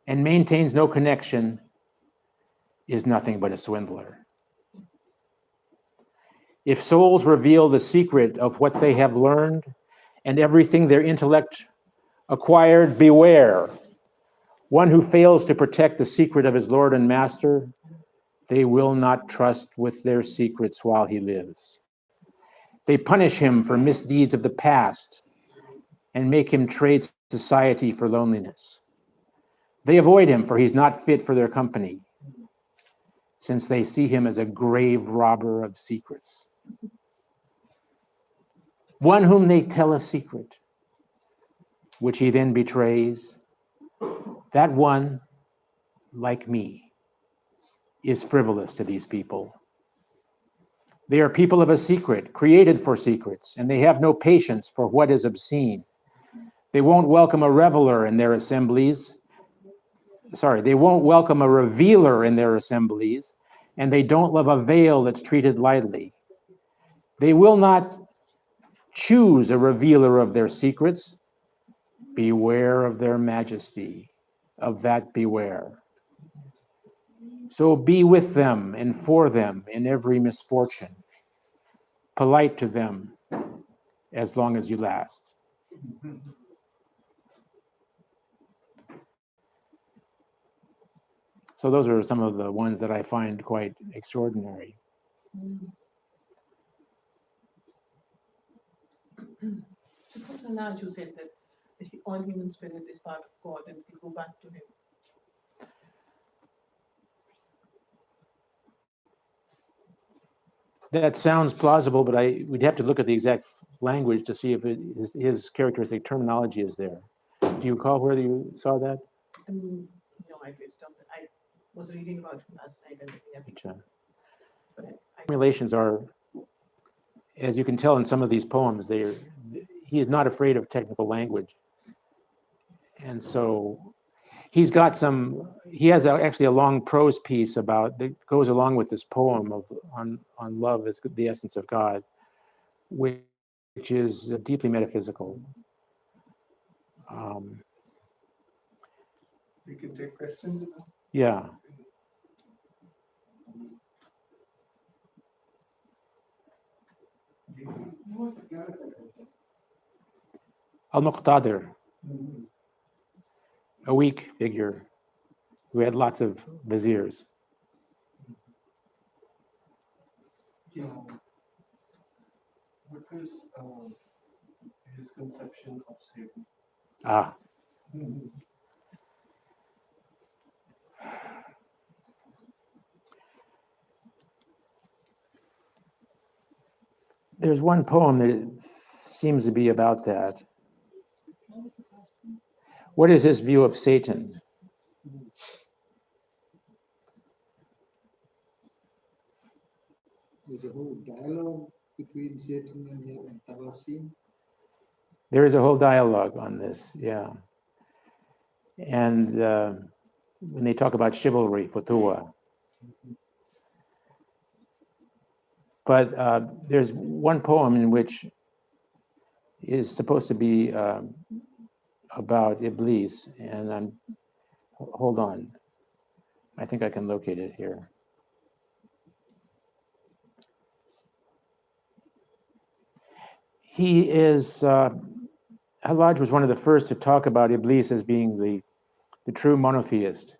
S2: and maintains no connection, is nothing but a swindler. If souls reveal the secret of what they have learned and everything their intellect acquired, beware. One who fails to protect the secret of his Lord and Master, they will not trust with their secrets while he lives. They punish him for misdeeds of the past and make him trade society for loneliness. They avoid him, for he's not fit for their company, since they see him as a grave robber of secrets. One whom they tell a secret, which he then betrays, that one, like me, is frivolous to these people. They are people of a secret, created for secrets, and they have no patience for what is obscene. They won't welcome a reveler in their assemblies. They won't welcome a revealer in their assemblies, and they don't love a veil that's treated lightly. They will not choose a revealer of their secrets. Beware of their majesty, of that beware. So be with them and for them in every misfortune, polite to them as long as you last. So those are some of the ones that I find quite extraordinary.
S3: So it was Al-Hallaj who said that all human spirit is part of God and we go back to him.
S2: That sounds plausible, but we'd have to look at the exact language to see if his characteristic terminology is there. Do you recall where you saw that?
S3: No, I was reading about him last night and we have
S2: Formulations are, as you can tell in some of these poems, he is not afraid of technical language. And so he has actually a long prose piece that goes along with this poem on love as the essence of God, which is deeply metaphysical.
S1: We can take questions.
S2: Yeah. Al-Muqtadir, a weak figure who had lots of viziers.
S4: Yeah. What was his conception of Satan?
S2: There's one poem that seems to be about that. What is his view of Satan?
S5: There's a whole dialogue between Satan and Tawasin.
S2: There is a whole dialogue on this, yeah. And when they talk about chivalry, Futua. But there's one poem in which is supposed to be about Iblis, and hold on. I think I can locate it here. He is, Al-Hallaj was one of the first to talk about Iblis as being the true monotheist.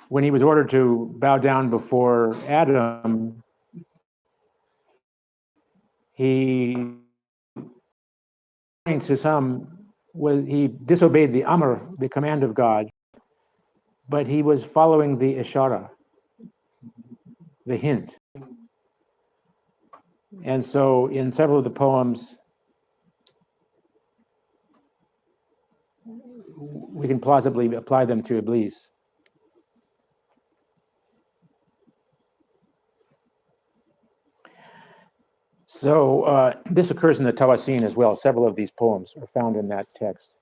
S2: When he was ordered to bow down before Adam, he, to some, he disobeyed the Amr, the command of God, but he was following the ishara, the hint. And so in several of the poems, we can plausibly apply them to Iblis. So this occurs in the Tawasin as well. Several of these poems are found in that text.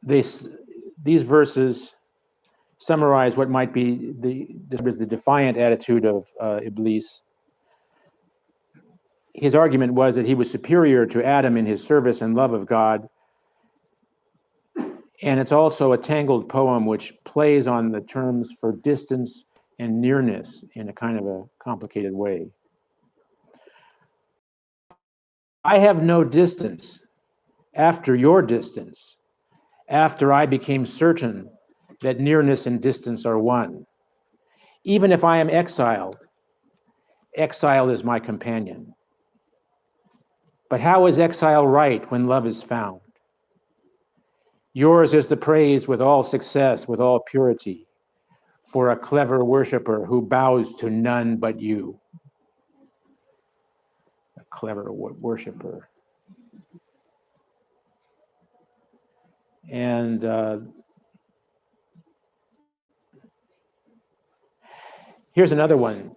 S2: These verses summarize what might be the defiant attitude of Iblis. His argument was that he was superior to Adam in his service and love of God. And it's also a tangled poem which plays on the terms for distance and nearness in a kind of a complicated way. I have no distance after your distance, after I became certain that nearness and distance are one. Even if I am exiled, exile is my companion. But how is exile right when love is found? Yours is the praise with all success, with all purity, for a clever worshiper who bows to none but you. A clever worshiper. And here's another one,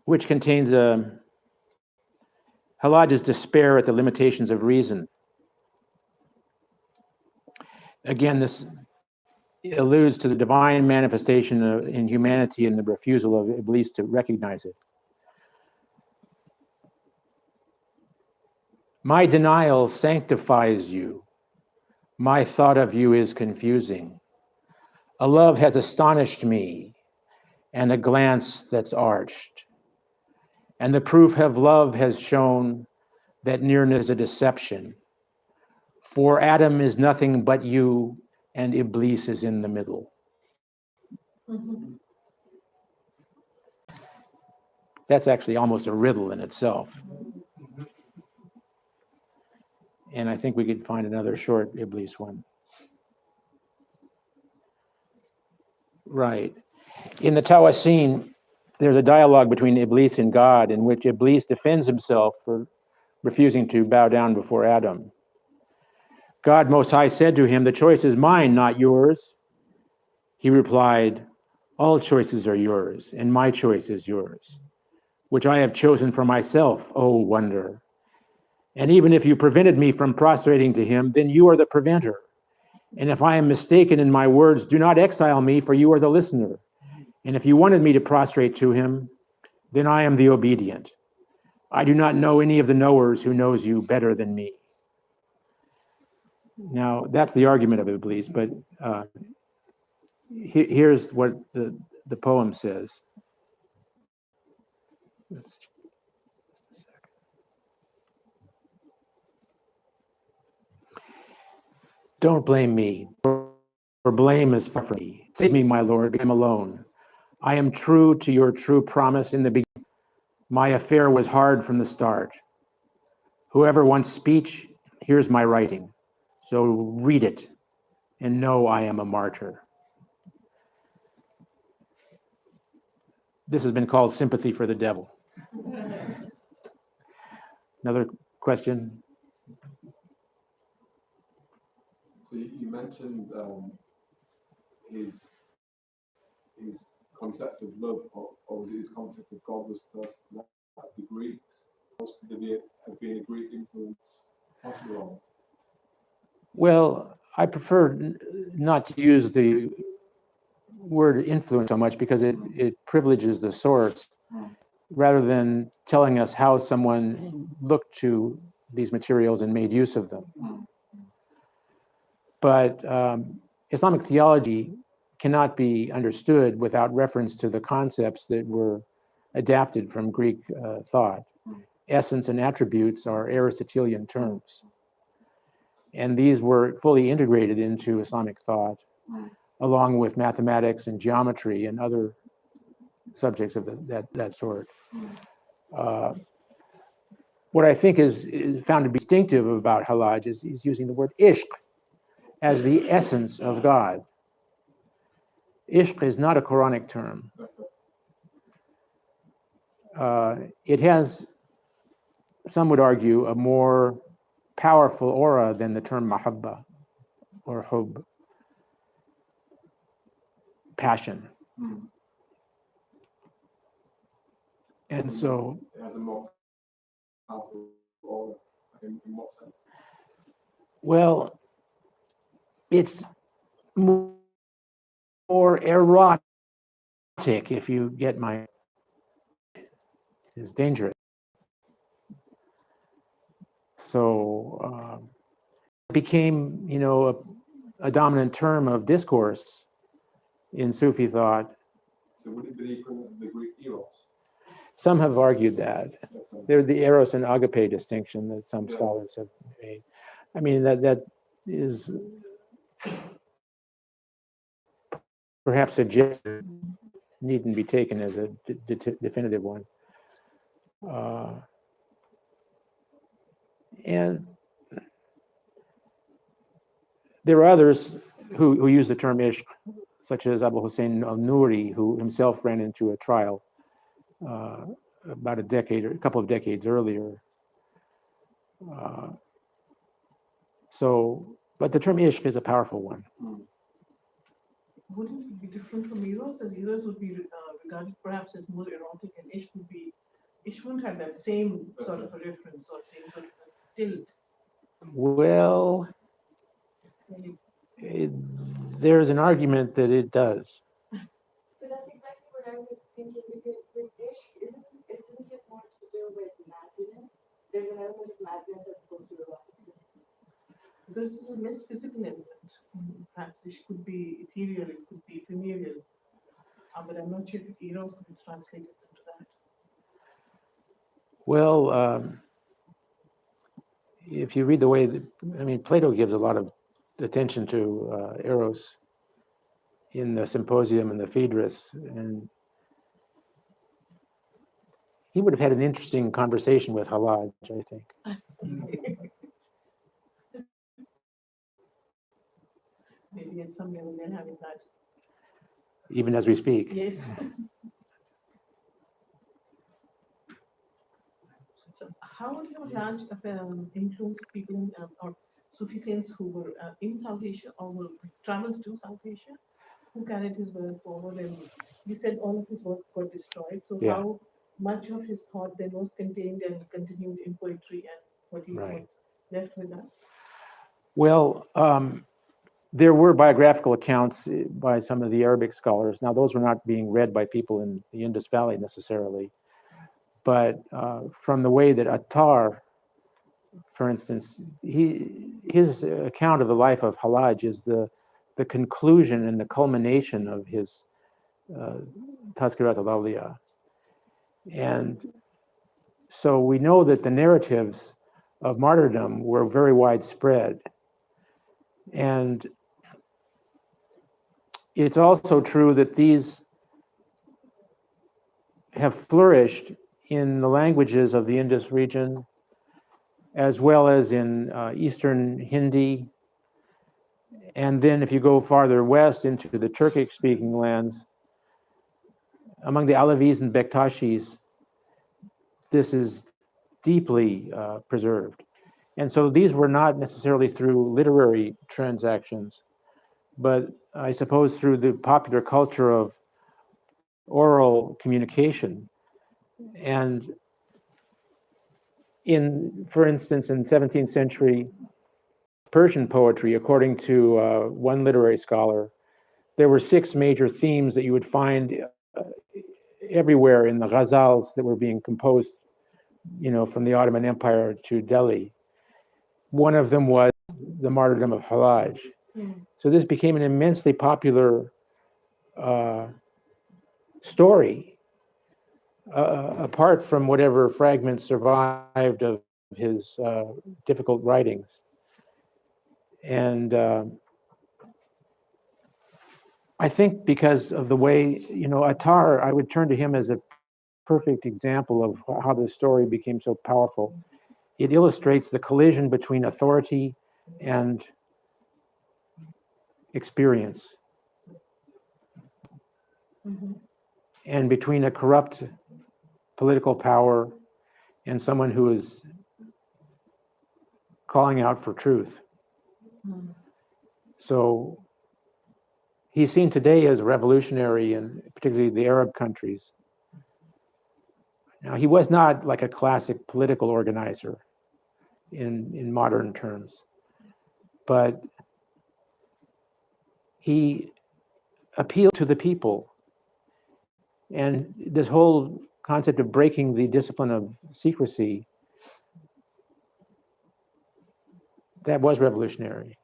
S2: which contains Al-Hallaj's despair at the limitations of reason. Again, this alludes to the divine manifestation in humanity and the refusal of Iblis to recognize it. My denial sanctifies you. My thought of you is confusing. A love has astonished me, and a glance that's arched. And the proof of love has shown that nearness is a deception. For Adam is nothing but you, and Iblis is in the middle. That's actually almost a riddle in itself. And I think we could find another short Iblis one. Right. In the Tawasin, there's a dialogue between Iblis and God in which Iblis defends himself for refusing to bow down before Adam. God Most High said to him, "The choice is mine, not yours." He replied, "All choices are yours, and my choice is yours, which I have chosen for myself, O wonder. And even if you prevented me from prostrating to him, then you are the preventer. And if I am mistaken in my words, do not exile me, for you are the listener. And if you wanted me to prostrate to him, then I am the obedient. I do not know any of the knowers who knows you better than me." Now, that's the argument of Iblis, but here's what the poem says. Don't blame me, for blame is far from me. Save me, my Lord, because I'm alone. I am true to your true promise in the beginning. My affair was hard from the start. Whoever wants speech, here's my writing. So read it and know I am a martyr. This has been called sympathy for the devil. Another question?
S6: So you mentioned his concept of love, or was it his concept of God was first like the Greeks? Could there have been a Greek influence possible?
S2: Well, I prefer not to use the word influence so much because it privileges the source rather than telling us how someone looked to these materials and made use of them. But Islamic theology cannot be understood without reference to the concepts that were adapted from Greek thought. Essence and attributes are Aristotelian terms. And these were fully integrated into Islamic thought, along with mathematics and geometry and other subjects of that sort. what I think is found to be distinctive about Hallaj is he's using the word ishq as the essence of God. Ishq is not a Quranic term. It has, some would argue, a more powerful aura than the term mahabba or hub, passion. And so
S6: It has a more powerful aura. In what sense?
S2: well, it's more erotic, if you get my, is dangerous. So it became, a dominant term of discourse in Sufi thought.
S6: So would it be the equivalent of the Greek eros?
S2: Some have argued that.
S6: Okay.
S2: They're the eros and agape distinction that some
S6: Yeah.
S2: scholars have made. I mean, that is perhaps suggested, needn't be taken as a definitive one. And there are others who use the term ishq, such as Abu Hussein al-Nuri, who himself ran into a trial about a decade or a couple of decades earlier. But the term ishq is a powerful one.
S3: Wouldn't it be different from eros? As eros would be regarded perhaps as more erotic, and ishq wouldn't have that same sort of a reference or same sort of a tilt.
S2: Well,
S3: Maybe.
S2: there's an argument that it does.
S7: But that's exactly what I was thinking. Because with ishq, isn't it more to do with madness? There's an element of madness as opposed to eroticism.
S3: Because this is a less physical element. Perhaps ishq could be ethereal, it could be ephemeral. But I'm not sure if eros could be translated into that.
S2: Well, if you read the way that, Plato gives a lot of attention to eros in the Symposium and the Phaedrus, and he would have had an interesting conversation with Hallaj, I think.
S3: Maybe at some level they're having that.
S2: Even as we speak.
S3: Yes. So how would your Hallaj influence people in, or Sufi saints who were in South Asia or who traveled to South Asia, who carried his work forward? And you said all of his work got destroyed. So
S2: Yeah.
S3: how much of his thought then was contained and continued in poetry, and what he's
S2: Right.
S3: what's left with us?
S2: Well, there were biographical accounts by some of the Arabic scholars. Now, those were not being read by people in the Indus Valley necessarily, but from the way that Attar, for instance, his account of the life of Hallaj is the conclusion and the culmination of his Tazkirat al-Awliya. And so we know that the narratives of martyrdom were very widespread. And it's also true that these have flourished in the languages of the Indus region, as well as in Eastern Hindi. And then if you go farther west into the Turkic-speaking lands, among the Alevis and Bektashis, this is deeply preserved. And so these were not necessarily through literary transactions, but I suppose through the popular culture of oral communication. And for instance, in 17th century Persian poetry, according to one literary scholar, there were 6 major themes that you would find everywhere in the ghazals that were being composed, from the Ottoman Empire to Delhi. One of them was the martyrdom of Hallaj. So this became an immensely popular story, apart from whatever fragments survived of his difficult writings. And I think because of the way, Attar, I would turn to him as a perfect example of how the story became so powerful. it illustrates the collision between authority and experience, and between a corrupt political power and someone who is calling out for truth. So he's seen today as a revolutionary in particularly the Arab countries. Now, he was not like a classic political organizer in modern terms, but he appealed to the people. And this whole concept of breaking the discipline of secrecy, that was revolutionary.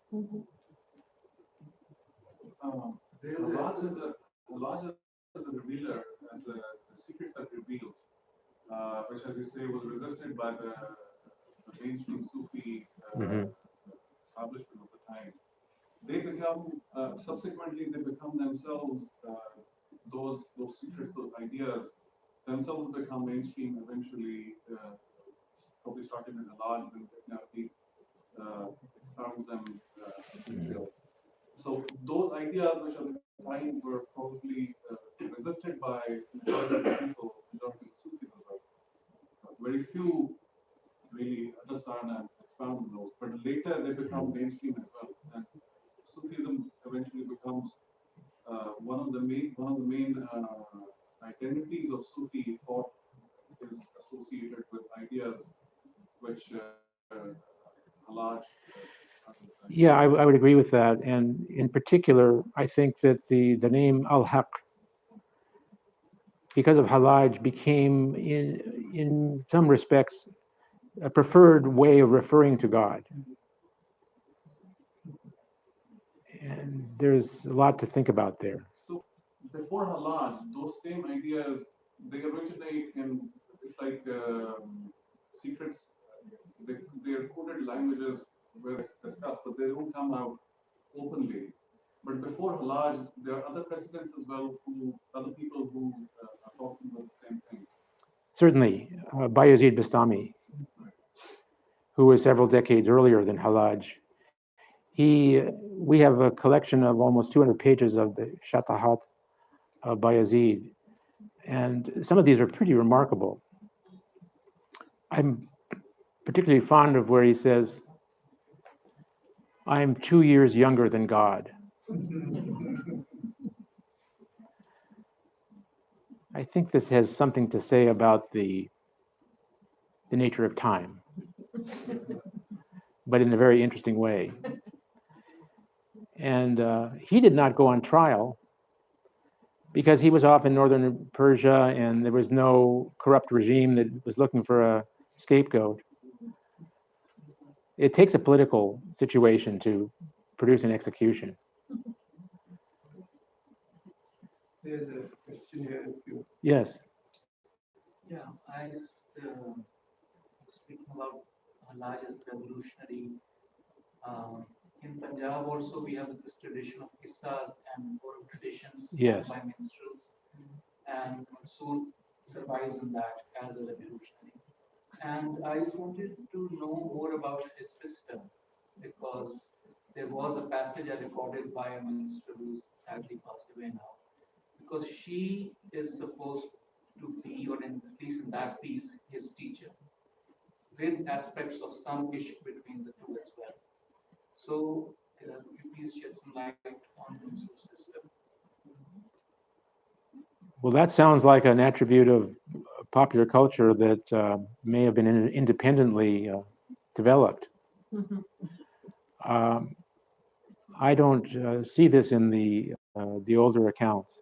S6: Al-Hallaj is a revealer, as a secret that reveals, which, as you say, was resisted by the mainstream Sufi establishment of the time. They become subsequently they become themselves those secrets, those ideas themselves become mainstream eventually. Probably starting in Al-Hallaj, then definitely expounds them in detail. So those ideas, which at the time were probably resisted by majority of the people, majority of Sufis as well. Very few really understand and expound on those, but later they become mainstream as well. And Sufism eventually becomes one of the main identities of Sufi thought is associated with ideas which Al-Hallaj.
S2: Yeah, I would agree with that. And in particular, I think that the name Al-Haq, because of Hallaj, became in some respects a preferred way of referring to God. And there's a lot to think about there.
S6: So before Hallaj, those same ideas, they originate in, it's like secrets, they're coded languages were discussed, but they don't come out openly. But before Hallaj, there are other precedents as well, other people who are talking about the same things.
S2: Certainly, Bayezid Bastami, who was several decades earlier than Hallaj, we have a collection of almost 200 pages of the Shatahat of Bayezid, and some of these are pretty remarkable. I'm particularly fond of where he says, "I'm 2 years younger than God." I think this has something to say about the nature of time, but in a very interesting way. And he did not go on trial because he was off in northern Persia and there was no corrupt regime that was looking for a scapegoat. It takes a political situation to produce an execution.
S1: There's a question here. If you
S2: Yes.
S5: Yeah, I just speaking about Al-Hallaj as revolutionary. In Punjab also we have this tradition of qissas and oral traditions
S2: Yes.
S5: by minstrels, and Mansur survives in that as a revolutionary. And I just wanted to know more about his system, because there was a passage I recorded by a minstrel who's sadly passed away now, because she is supposed to be, or at least in that piece, his teacher, with aspects of some ishq between the two as well. So, could you please shed some light on Mansur's system?
S2: Well, that sounds like an attribute of popular culture that may have been independently developed. I don't see this in the older accounts.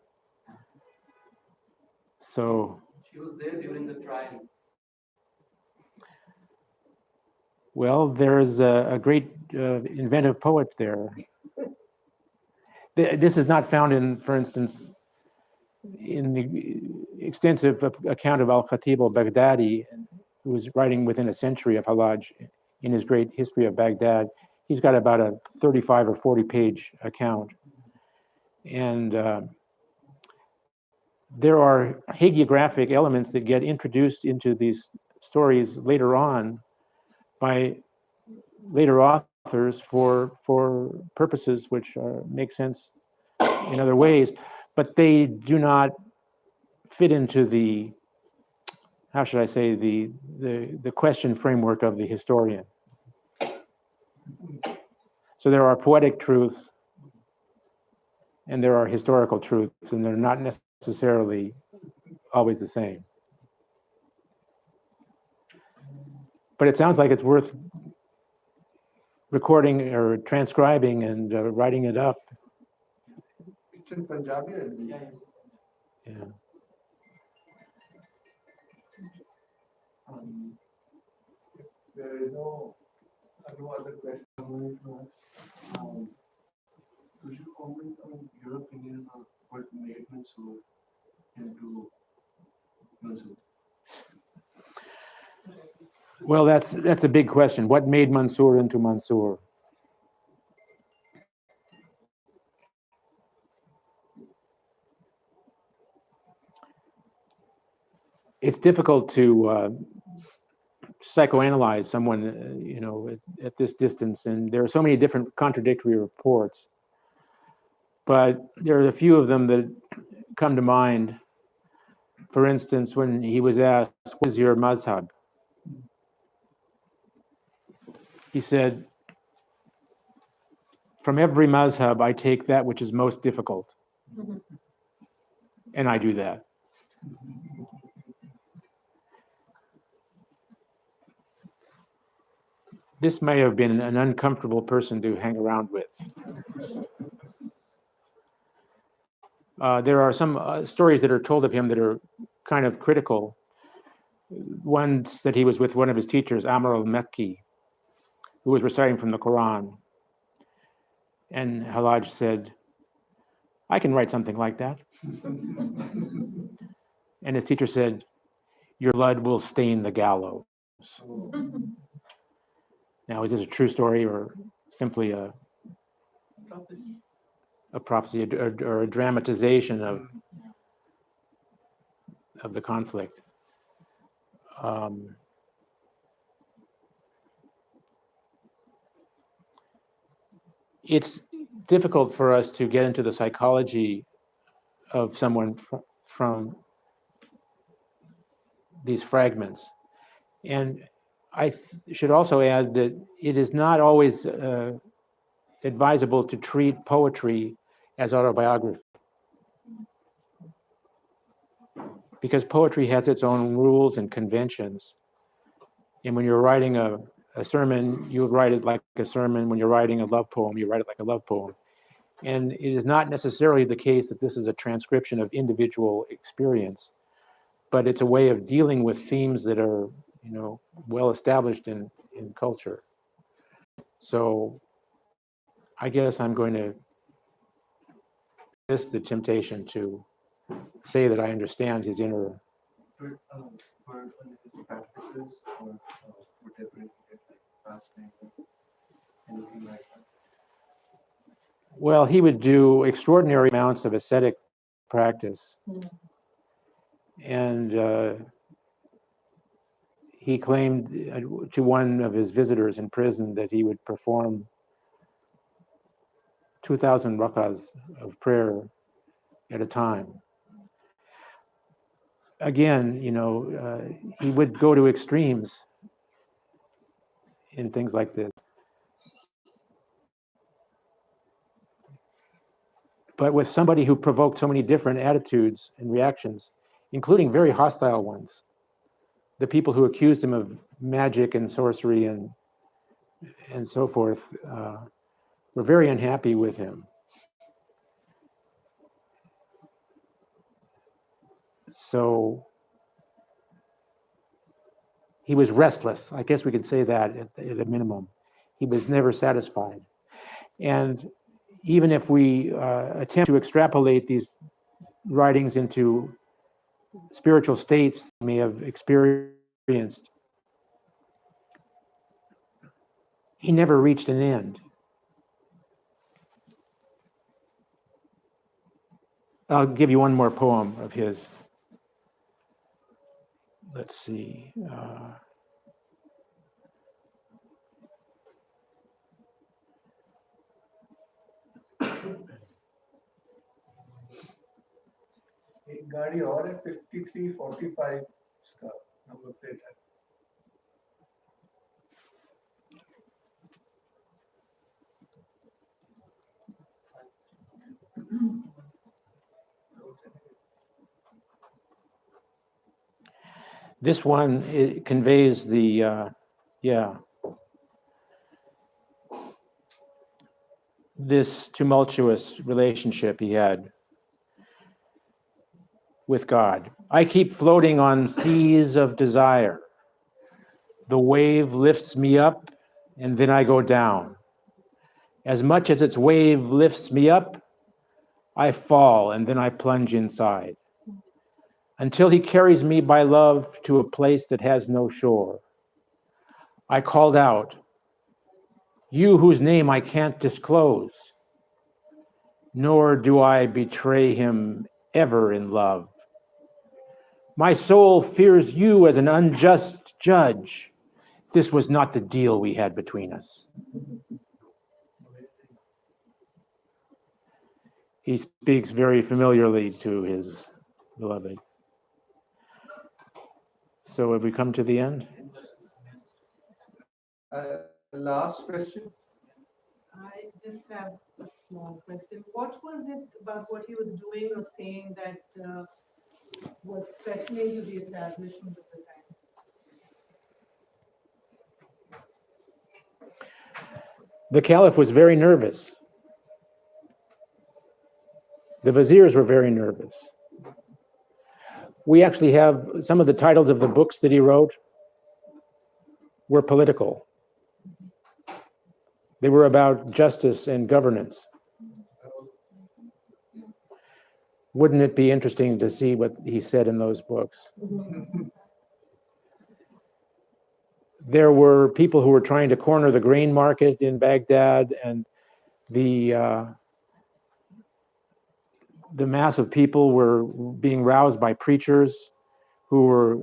S2: So,
S5: She was there during the trial.
S2: well, there's a great inventive poet there. This is not found in, for instance, in the extensive account of Al-Khatib al-Baghdadi, who was writing within a century of Hallaj in his great history of Baghdad. He's got about a 35 or 40 page account. And there are hagiographic elements that get introduced into these stories later on, by later authors for purposes which make sense in other ways, but they do not fit into the, how should I say, the question framework of the historian. So there are poetic truths and there are historical truths, and they're not necessarily always the same. But it sounds like it's worth recording or transcribing and writing it up.
S1: It's in Punjabi.
S5: Yeah, yes.
S2: Yeah.
S1: There is no other question.
S4: Could you comment on your opinion on what made Mansur into Mansur?
S2: Well, that's a big question. What made Mansur into Mansur? It's difficult to psychoanalyze someone, you know, at this distance, and there are so many different contradictory reports. But there are a few of them that come to mind. For instance, when he was asked, "What is your mazhab?" He said, "From every mazhab, I take that which is most difficult." And I do that. This may have been an uncomfortable person to hang around with. There are some stories that are told of him that are kind of critical. Once that he was with one of his teachers, Amr al-Makki, who was reciting from the Quran. And Hallaj said, "I can write something like that." And his teacher said, "Your blood will stain the gallows." Now, is this a true story or simply a prophecy or a dramatization of the conflict? It's difficult for us to get into the psychology of someone from these fragments. And I should also add that it is not always advisable to treat poetry as autobiography, because poetry has its own rules and conventions. And when you're writing a sermon, you write it like a sermon. When you're writing a love poem, you write it like a love poem. And it is not necessarily the case that this is a transcription of individual experience, but it's a way of dealing with themes that are, you know, well established in culture. So I guess I'm going to resist the temptation to say that I understand his inner.
S4: But for his practices or whatever he did, like fasting or anything like that?
S2: Well, he would do extraordinary amounts of ascetic practice. And he claimed to one of his visitors in prison that he would perform 2,000 rakahs of prayer at a time. Again, you know, he would go to extremes in things like this. But with somebody who provoked so many different attitudes and reactions, including very hostile ones, the people who accused him of magic and sorcery and so forth were very unhappy with him. So he was restless. I guess we could say that at a minimum. He was never satisfied. And even if we attempt to extrapolate these writings into spiritual states he may have experienced, he never reached an end. I'll give you one more poem of his. Let's see.
S1: एक गाड़ी और है 5345 इसका number plate है.
S2: This one conveys the, this tumultuous relationship he had with God. I keep floating on seas of desire. The wave lifts me up and then I go down. As much as its wave lifts me up, I fall and then I plunge inside. Until he carries me by love to a place that has no shore. I called out, "You whose name I can't disclose, nor do I betray him ever in love. My soul fears you as an unjust judge. This was not the deal we had between us." He speaks very familiarly to his beloved. So have we come to the end?
S1: Last question.
S3: I just have a small question. What was it about what he was doing or saying that was threatening to the establishment of the time?
S2: The caliph was very nervous. The viziers were very nervous. We actually have some of the titles of the books that he wrote were political. They were about justice and governance. Wouldn't it be interesting to see what he said in those books? There were people who were trying to corner the grain market in Baghdad, and the mass of people were being roused by preachers who were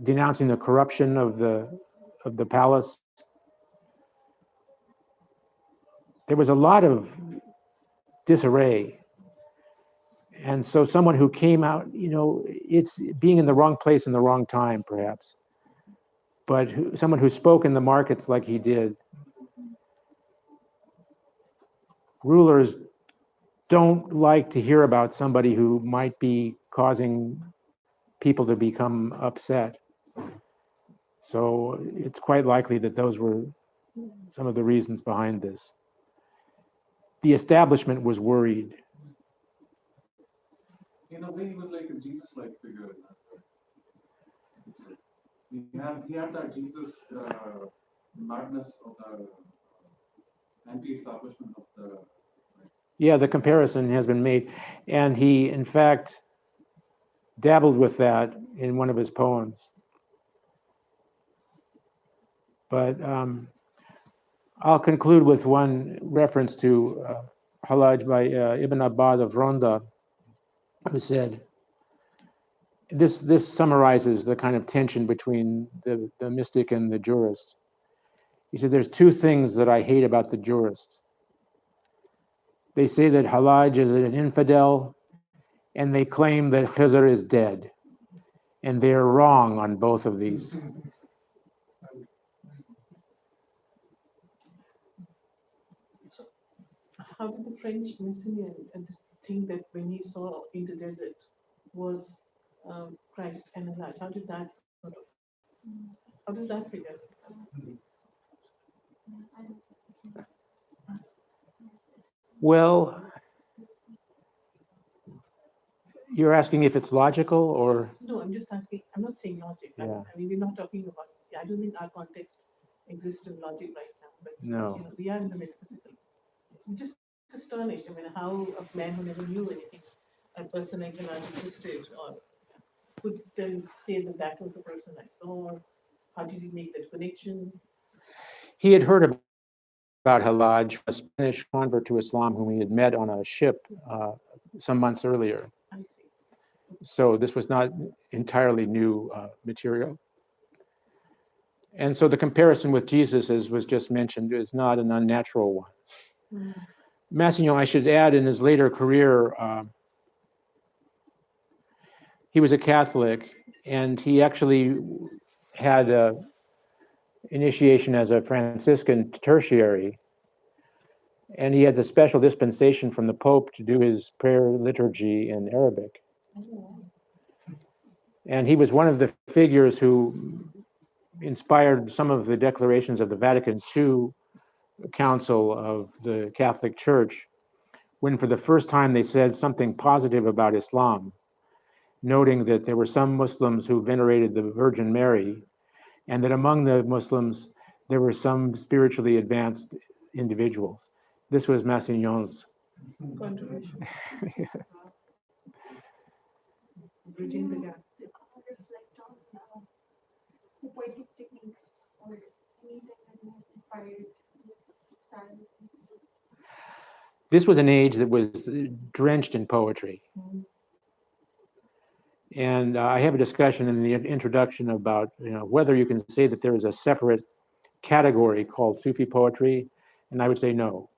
S2: denouncing the corruption of the palace. There was a lot of disarray. And so someone who came out, it's being in the wrong place in the wrong time, perhaps. But someone who spoke in the markets like he did. Rulers don't like to hear about somebody who might be causing people to become upset. So it's quite likely that those were some of the reasons behind this. The establishment was worried.
S6: In a way, he was like a Jesus-like figure. He had that Jesus madness of the anti-establishment of the.
S2: Yeah, the comparison has been made. And he, in fact, dabbled with that in one of his poems. But I'll conclude with one reference to Al-Hallaj by Ibn Abbad of Ronda, who said, this summarizes the kind of tension between the mystic and the jurist. He said, there's two things that I hate about the jurist. They say that Hallaj is an infidel, and they claim that Khizr is dead. And they're wrong on both of these.
S3: How did the French missionary think that when he saw in the desert was Christ and Al-Hallaj? How did that how does that figure?
S2: Well, you're asking if it's logical or?
S3: No, I'm just asking, I'm not saying logic.
S2: Yeah.
S3: I mean, we're not talking about, I don't think our context exists in logic right now, but
S2: No.
S3: we are in the metaphysical. I'm just astonished, I mean, how a man who never knew anything, a person like Al-Hallaj existed, or could then say that that was the person I saw, or how did he make that connection?
S2: He had heard about Hallaj, a Spanish convert to Islam whom he had met on a ship some months earlier.
S3: I see.
S2: So this was not entirely new material. And so the comparison with Jesus, as was just mentioned, is not an unnatural one. Massignon, I should add, in his later career, he was a Catholic, and he actually had an initiation as a Franciscan tertiary, and he had the special dispensation from the Pope to do his prayer liturgy in Arabic. And he was one of the figures who inspired some of the declarations of the Vatican II Council of the Catholic Church, when for the first time they said something positive about Islam, noting that there were some Muslims who venerated the Virgin Mary, and that among the Muslims, there were some spiritually advanced individuals. This was Massignon's
S3: Contribution.
S2: Yeah.
S3: Bridging the gap.
S7: Reflect on poetic techniques or anything that inspired style.
S2: This was an age that was drenched in poetry. And I have a discussion in the introduction about whether you can say that there is a separate category called Sufi poetry, and I would say no.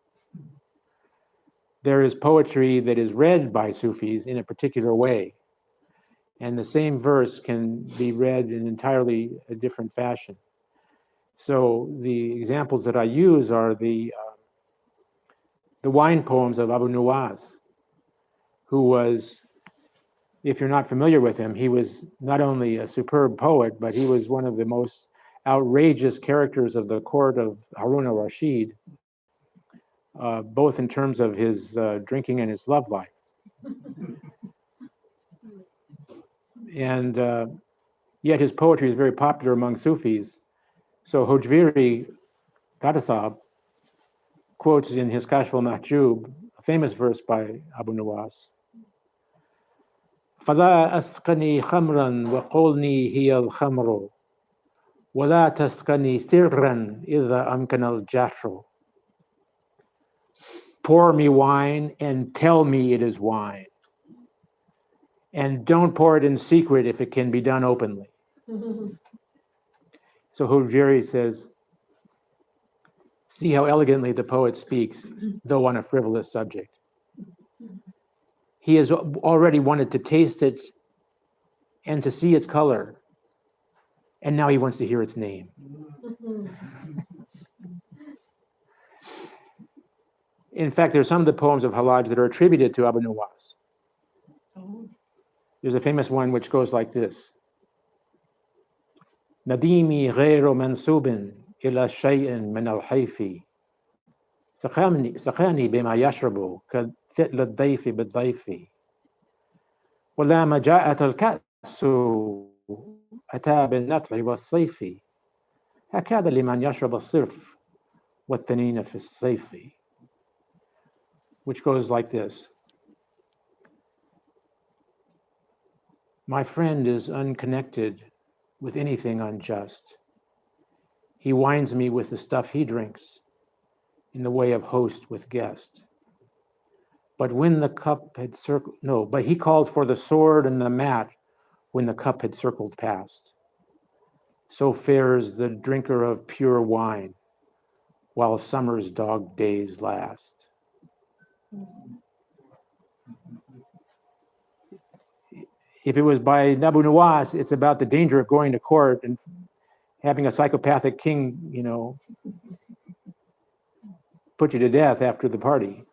S2: There is poetry that is read by Sufis in a particular way, and the same verse can be read in entirely a different fashion. So the examples that I use are the wine poems of Abu Nuwas, who was, if you're not familiar with him, he was not only a superb poet, but he was one of the most outrageous characters of the court of Harun al-Rashid, both in terms of his drinking and his love life. And yet his poetry is very popular among Sufis. So Hojviri Qatasab quotes in his Kashf al-Mahjub a famous verse by Abu Nuwas. فلا أسقني خمرا وقولني هي الخمر ولا تسقني سرا إذا أمكن الجهر. Pour me wine and tell me it is wine. And don't pour it in secret if it can be done openly. So Hojviri says, see how elegantly the poet speaks, though on a frivolous subject. He has already wanted to taste it and to see its color, and now he wants to hear its name. In fact, there's some of the poems of Hallaj that are attributed to Abu Nuwas. There's a famous one which goes like this. Nadimi ghayru mansubin ila shay'in min al-hayfi سقاني بما يشرب كثئل الضيف بالضيف ولما جاءت الكأس أتى بالنطع والصيف هكذا لمن يشرب الصرف والتنين في الصيف, which goes like this. My friend is unconnected with anything unjust. He wines me with the stuff he drinks, in the way of host with guest. But when the cup had but he called for the sword and the mat when the cup had circled past. So fares the drinker of pure wine while summer's dog days last. If it was by Abu Nuwas, it's about the danger of going to court and having a psychopathic king, put you to death after the party.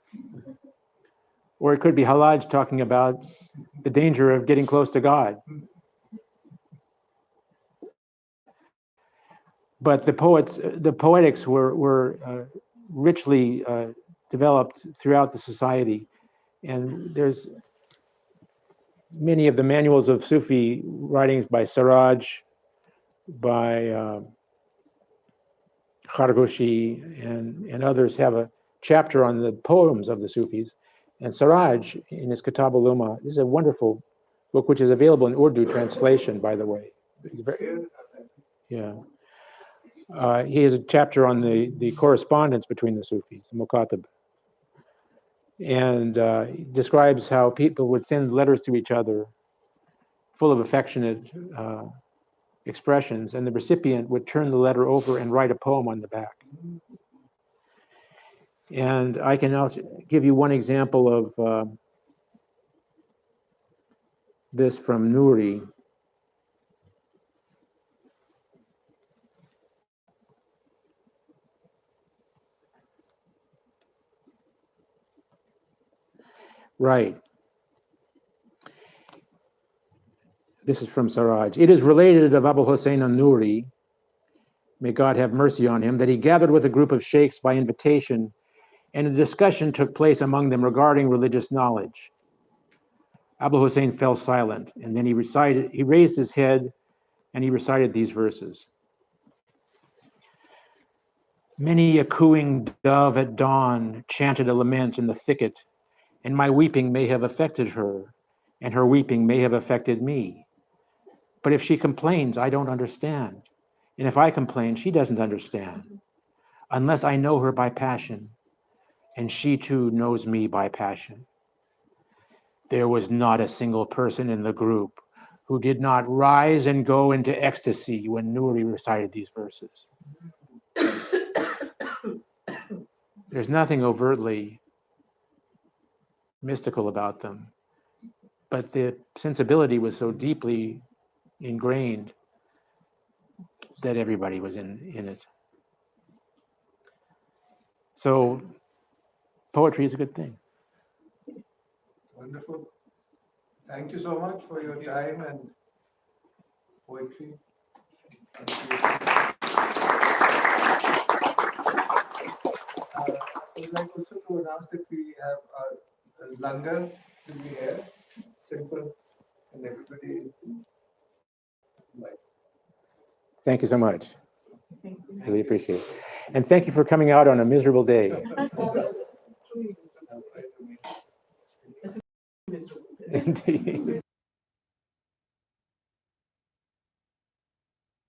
S2: Or it could be Hallaj talking about the danger of getting close to God. But the poetics were richly developed throughout the society. And there's many of the manuals of Sufi writings by Siraj, by Khargoshi, and others have a chapter on the poems of the Sufis. And Siraj, in his Kitab al-Umma, this is a wonderful book which is available in Urdu translation, by the way. Yeah. He has a chapter on the correspondence between the Sufis, the Mukatab. And he describes how people would send letters to each other full of affectionate expressions, and the recipient would turn the letter over and write a poem on the back. And I can also give you one example of this from Nuri. Right. This is from Saraj. It is related of Abu Hussein al-Nuri, may God have mercy on him, that he gathered with a group of sheikhs by invitation, and a discussion took place among them regarding religious knowledge. Abu Hussein fell silent, and then he raised his head, and he recited these verses. Many a cooing dove at dawn chanted a lament in the thicket, and my weeping may have affected her, and her weeping may have affected me. But if she complains, I don't understand. And if I complain, she doesn't understand, unless I know her by passion, and she too knows me by passion. There was not a single person in the group who did not rise and go into ecstasy when Nuri recited these verses. There's nothing overtly mystical about them, but the sensibility was so deeply ingrained that everybody was in it. So poetry is a good thing.
S1: Wonderful. Thank you so much for your time and poetry. I'd like also to announce that we have our langar will be here, simple, and everybody.
S2: Thank you so much.
S3: Thank you.
S2: Really appreciate it. And thank you for coming out on a miserable day.
S3: Truly,
S2: Indeed.